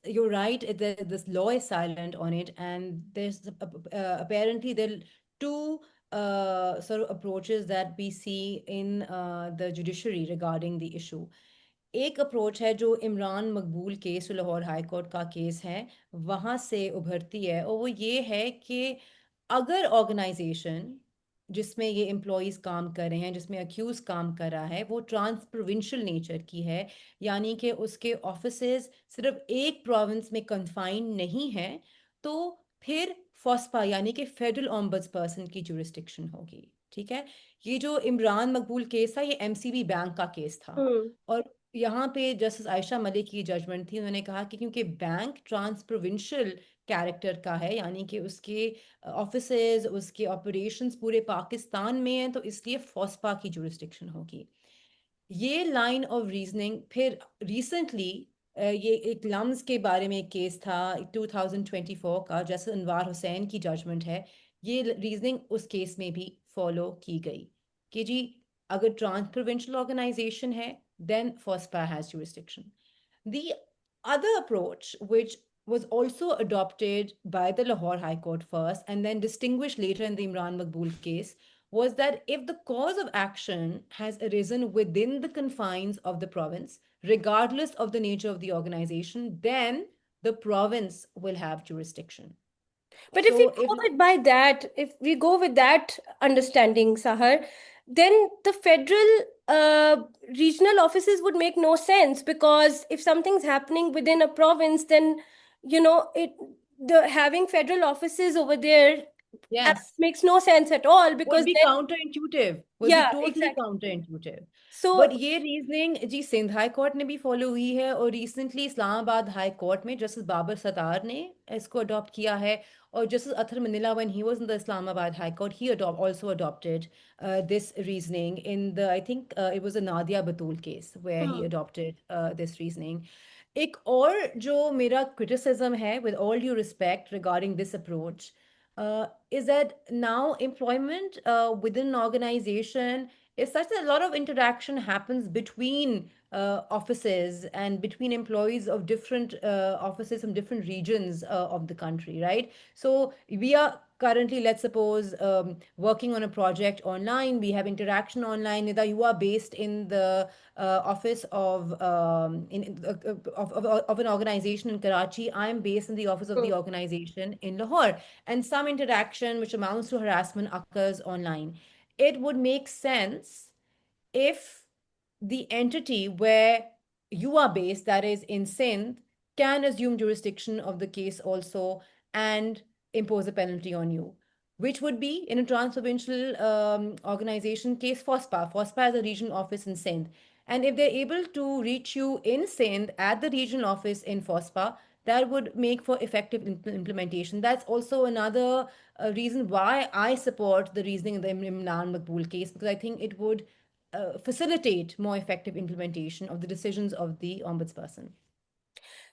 you're right. This law is silent on it, and there's apparently there are two sort of approaches that we see in the judiciary regarding the issue. एक approach है जो इमरान मकबूल case जो Lahore high court का case है वहाँ से उभरती है, और वो ये है कि अगर ऑर्गेनाइजेशन जिसमें ये एम्प्लॉयज़ काम कर रहे हैं, जिसमें अक्यूज काम कर रहा है, वो ट्रांस प्रोविंशियल नेचर की है, यानी कि उसके ऑफिसेज सिर्फ एक प्रोविंस में कन्फाइंड नहीं है, तो फिर फोस्पा यानी कि फेडरल ऑम्बड्स पर्सन की जुरिस्डिक्शन होगी. ठीक है। ये जो इमरान मकबूल केस था, ये एमसीबी बैंक का केस था। हम्म। और यहाँ पे जस्टिस आयशा मलिक की जजमेंट थी, उन्होंने कहा कि क्योंकि बैंक ट्रांस प्रोविंशियल कैरेक्टर का है, यानी कि उसके ऑफिसेज, उसके ऑपरेशंस पूरे पाकिस्तान में हैं, तो इसलिए फॉस्पा की जुरिस्डिक्शन होगी। ये लाइन ऑफ रीजनिंग फिर रिसेंटली, ये एक लम्स के बारे में एक केस था 2024 का, जैसे अनवार हुसैन की जजमेंट है। ये रीजनिंग उस केस में भी फॉलो की गई कि जी, अगर ट्रांस प्रोविंशियल ऑर्गेनाइजेशन है, then FOSPAH has jurisdiction. The other approach, which was also adopted by the Lahore High Court first and then distinguished later in the Imran Maqbool case, was that if the cause of action has arisen within the confines of the province, regardless of the nature of the organization, then the province will have jurisdiction. But if we So if go with by that, if we go with that understanding, Sahar, then the federal regional offices would make no sense, because if something's happening within a province, then it the having federal offices over there yes, makes no sense at all, would because be then counterintuitive, would be yeah, totally exactly. counterintuitive. But So ये reasoning जी Sindh high court ने भी follow हुई है, और recently Islamabad high court में justice Babar Sattar ने इसको अडॉप्ट किया है। और justice Athar Minallah, when he was in the Islamabad high court, he also adopted this reasoning in the, I think it was a Nadia Batool case where he hmm. Adopted this reasoning. एक और जो मेरा क्रिटिसिज्म है, with all due respect, regarding this approach, is that now employment within an organization is such that a lot of interaction happens between offices and between employees of different offices from different regions of the country, right? So we are currently, let's suppose, working on a project online. We have interaction online. Nida, you are based in the office of of an organization in Karachi. I am based in the office of the Hmm. organization in Lahore, and some interaction which amounts to harassment occurs online. It would make sense if the entity where you are based, that is in Sindh, can assume jurisdiction of the case also and impose a penalty on you, which would be in a transprovincial organization case, FOSPA. FOSPA has a regional office in Sindh. And if they're able to reach you in Sindh at the regional office in FOSPA, that would make for effective implementation. That's also another reason why I support the reasoning in the Imran Maqbool case, because I think it would facilitate more effective implementation of the decisions of the ombudsperson.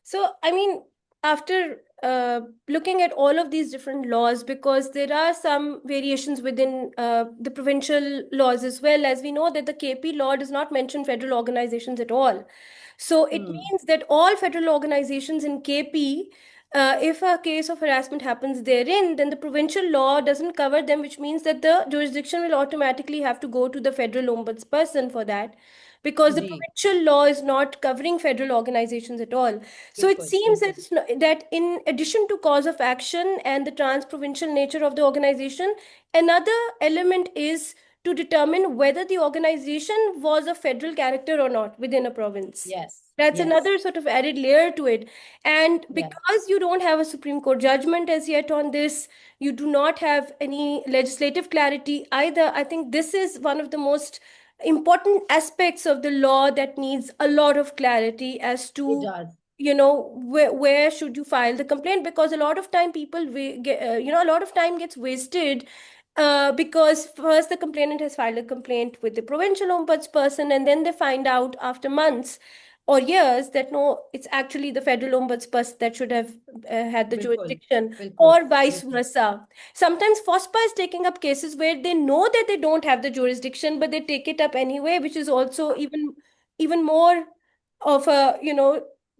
So, I mean, after looking at all of these different laws, because there are some variations within the provincial laws as well, as we know that the KP law does not mention federal organizations at all. So, it Hmm. means that all federal organizations in KP, if a case of harassment happens therein, then the provincial law doesn't cover them, which means that the jurisdiction will automatically have to go to the federal ombudsperson for that, because the जी, provincial law is not covering federal organizations at all. So it बिल्कुल, seems that, बिल्कुल. that in addition to cause of action and the trans-provincial nature of the organization, another element is to determine whether the organization was of federal character or not within a province. Yes, That's yes, another sort of added layer to it. And yes. because you don't have a Supreme Court judgment as yet on this, you do not have any legislative clarity either. I think this is one of the most important aspects of the law that needs a lot of clarity as It to does. where should you file the complaint, because a lot of time people get, a lot of time gets wasted because first the complainant has filed a complaint with the provincial ombudsperson, and then they find out after months or years that no, it's actually the federal ombudsperson that should have had the बिल्कुल, jurisdiction, बिल्कुल, or vice बिल्कुल. versa. Sometimes FOSPA is taking up cases where they know that they don't have the jurisdiction, but they take it up anyway, which is also even more of a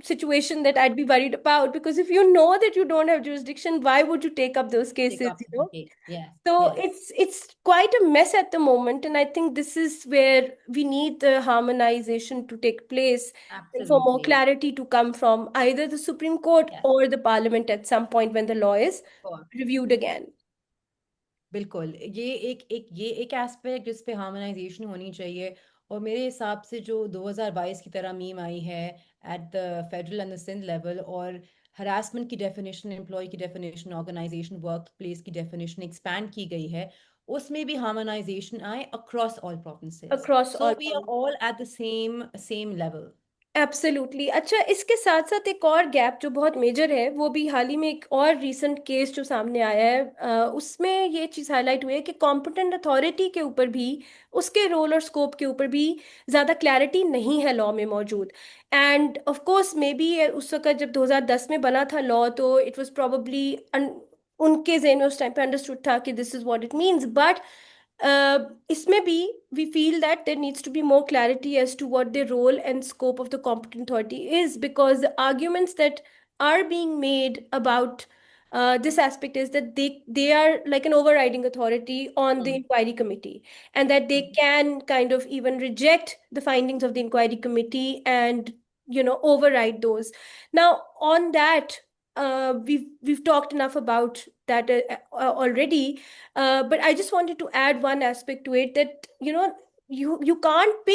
situation that I'd be worried about, because if you know that you don't have jurisdiction, why would you take up those Take cases, up the case. Yes, So yes, it's quite a mess at the moment, and I think this is where we need the harmonization to take place and for more absolutely. clarity to come from either the Supreme Court Yes, or the Parliament at some point when the law is of course. reviewed again. बिल्कुल, ये एक aspect जिस पे harmonisation होनी चाहिए। और मेरे हिसाब से जो 2022 की तरह मीम आई है at the federal and the Sindh level, और हरासमेंट की डेफिनेशन, एम्प्लॉय की डेफिनेशन, ऑर्गेनाइजेशन, वर्क प्लेस की डेफिनेशन एक्सपैंड की गई है, उसमें भी harmonization आए across all provinces. across So all we are points. all at the same level. Absolutely. अच्छा, इसके साथ साथ एक और गैप जो बहुत मेजर है, वो भी हाल ही में एक और रीसेंट केस जो सामने आया है, उसमें ये चीज़ हाईलाइट हुई है कि कॉम्पिटेंट अथॉरिटी के ऊपर भी, उसके रोल और स्कोप के ऊपर भी ज़्यादा क्लैरिटी नहीं है लॉ में मौजूद। End of course may be उस वक्त जब 2010 में बना था लॉ, तो इट वाज प्रॉब्ली उनके ज़हन में उस टाइम पे अंडरस्टूड था कि this is what it means, but इसमें भी we feel that there needs to be more clarity as to what the role and scope of the competent authority is, because the arguments that are being made about this aspect is that they are like an overriding authority on the Hmm. inquiry committee, and that they Hmm. can kind of even reject the findings of the inquiry committee and override those. Now on that, we've talked enough about that already, but I just wanted to add one aspect to it, that you can't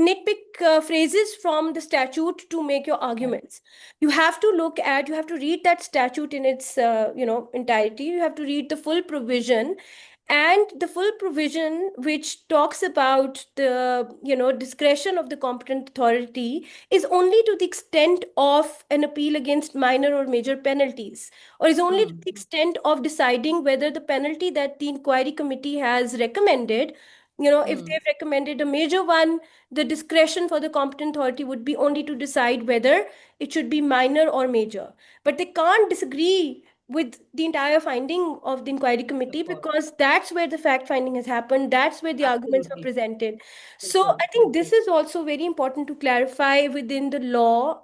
nitpick phrases from the statute to make your Yes. arguments. You have to read that statute in its entirety. You have to read the full provision, and the full provision which talks about the discretion of the competent authority is only to the extent of an appeal against minor or major penalties, or is only to Hmm. the extent of deciding whether the penalty that the inquiry committee has recommended, if Hmm. they've recommended a major one, the discretion for the competent authority would be only to decide whether it should be minor or major. But they can't disagree with the entire finding of the inquiry committee, Of course. because that's where the fact finding has happened, that's where the arguments were Absolutely. presented. So Bilkul, I think this bilkul. is also very important to clarify within the law,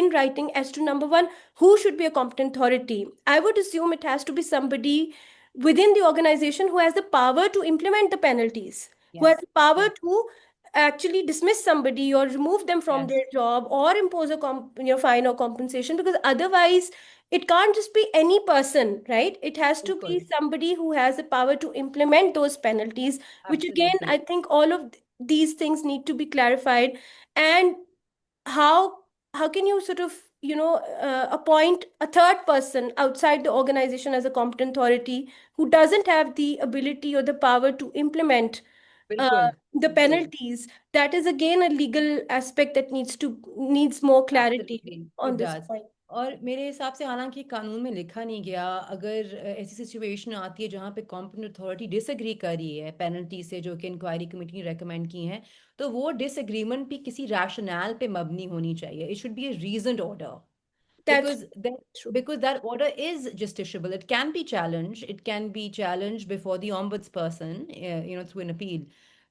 in writing, as to number one, who should be a competent authority. I would assume it has to be somebody within the organization who has the power to implement the penalties, who has Yes. the power Yes. to actually dismiss somebody or remove them from Yes. their job or impose a fine or compensation, because otherwise it can't just be any person, right? It has to be Bilkul. somebody who has the power to implement those penalties, which again, I Absolutely. think all of these things need to be clarified. And how how can you sort of appoint a third person outside the organization as a competent authority who doesn't have the ability or the power to implement Bilkul. the Bilkul. penalties? That is again a legal aspect that needs more clarity Absolutely, on it this does. point. और मेरे हिसाब से हालांकि कानून में लिखा नहीं गया, अगर ऐसी सिचुएशन आती है जहाँ पे कॉम्पिटेंट अथॉरिटी डिसएग्री कर रही है पेनल्टी से जो कि इंक्वायरी कमेटी ने रेकमेंड की हैं, तो वो डिसएग्रीमेंट भी किसी रैशनल पे मबनी होनी चाहिए. It should be A reasoned order, That's true. because that order is justiciable. It can be challenged. It can be challenged before the ombudsperson, through an appeal.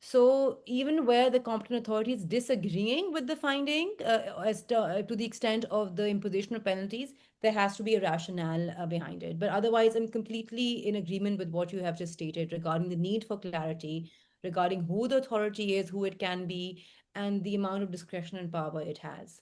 So even where the competent authority is disagreeing with the finding, to the extent of the imposition of penalties, there has to be a rationale behind it. But otherwise, I'm completely in agreement with what you have just stated regarding the need for clarity, regarding who the authority is, who it can be, and the amount of discretion and power it has.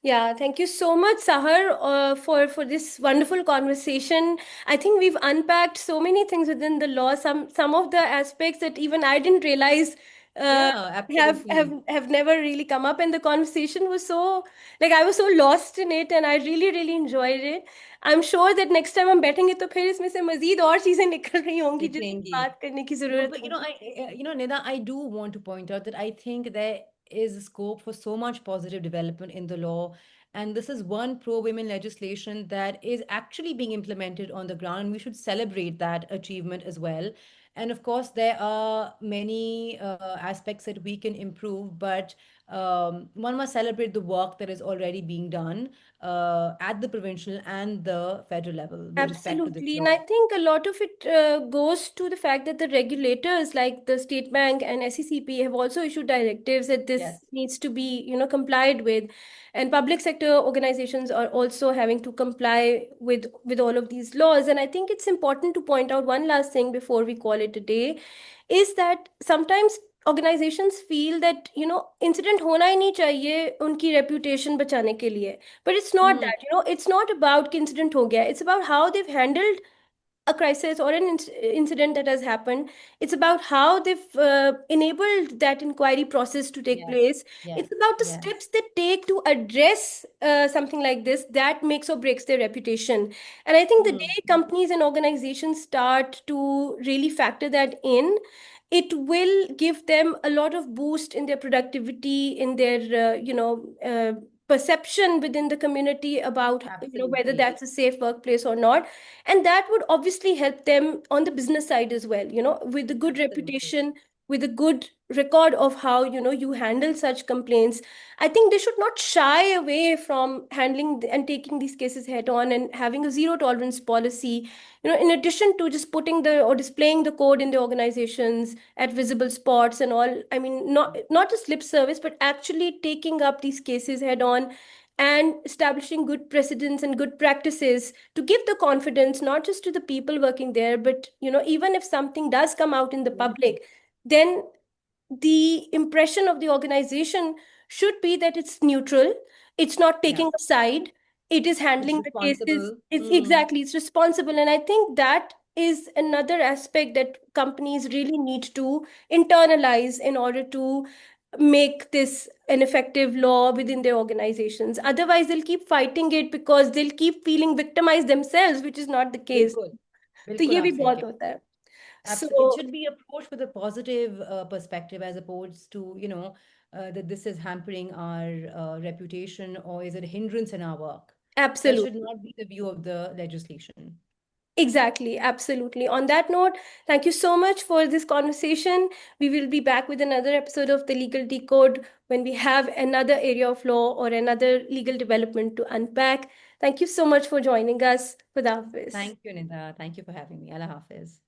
Yeah, thank you so much, Sahar, for this wonderful conversation. I think we've unpacked so many things within the law. Some of the aspects that even I didn't realize uh, Yeah, have absolutely. have have never really come up, and the conversation was so, like, I was so lost in it, and I really enjoyed it. I'm sure that next time I'm betting it, तो फिर इसमें से मजीद और चीजें निकल रही होंगी जिसकी Dikhenge. बात करने की No, जरूरत but होगी. Nida, I do want to point out that I think there is scope for so much positive development in the law. And this is one pro women legislation that is actually being implemented on the ground. And we should celebrate that achievement as well. And of course, there are many aspects that we can improve, but one must celebrate the work that is already being done at the provincial and the federal level with respect to this Absolutely. And I law. think a lot of it goes to the fact that the regulators like the State Bank and SECP have also issued directives that this Yes. needs to be, complied with. And public sector organizations are also having to comply with all of these laws. And I think it's important to point out one last thing before we call it a day, is that sometimes organizations feel that, incident होना ही नहीं चाहिए उनकी reputation बचाने के लिए. But it's not Hmm. that, it's not about कि incident हो गया. It's about how they've handled a crisis or an incident that has happened. It's about how they've enabled that inquiry process to take Yes, place. yes, It's about the yes. steps they take to address something like this that makes or breaks their reputation. And I think the Mm, day companies and organizations start to really factor that in, it will give them a lot of boost in their productivity, in their perception within the community about whether absolutely, that's a safe workplace or not. And that would obviously help them on the business side as well, with a good absolutely. reputation, with a good record of how you handle such complaints. I think they should not shy away from handling and taking these cases head on and having a zero tolerance policy, in addition to just putting the or displaying the code in the organizations at visible spots and all. I mean, not just lip service, but actually taking up these cases head on and establishing good precedents and good practices to give the confidence not just to the people working there, but even if something does come out in the Yes, public, then the impression of the organization should be that it's neutral, it's not yeah. taking a side, it is It's handling the cases, responsible. it's Mm, exactly, it's responsible. And I think that is another aspect that companies really need to internalize in order to make this an effective law within their organizations. Otherwise, they'll keep fighting it because they'll keep feeling victimized themselves, which is not the case. बिल्कुल, तो बिल्कुल ये आप भी सही बहुत कह होता है. Absolutely. It So should be approached with a positive perspective as opposed to, that this is hampering our reputation or is it a hindrance in our work. That should absolutely. not be the view of the legislation. Exactly, absolutely. On that note, thank you so much for this conversation. We will be back with another episode of the Legal Decode when we have another area of law or another legal development to unpack. Thank you so much for joining us. Khuda Hafiz. Thank you, Nida. Thank you for having me. Allah Hafiz.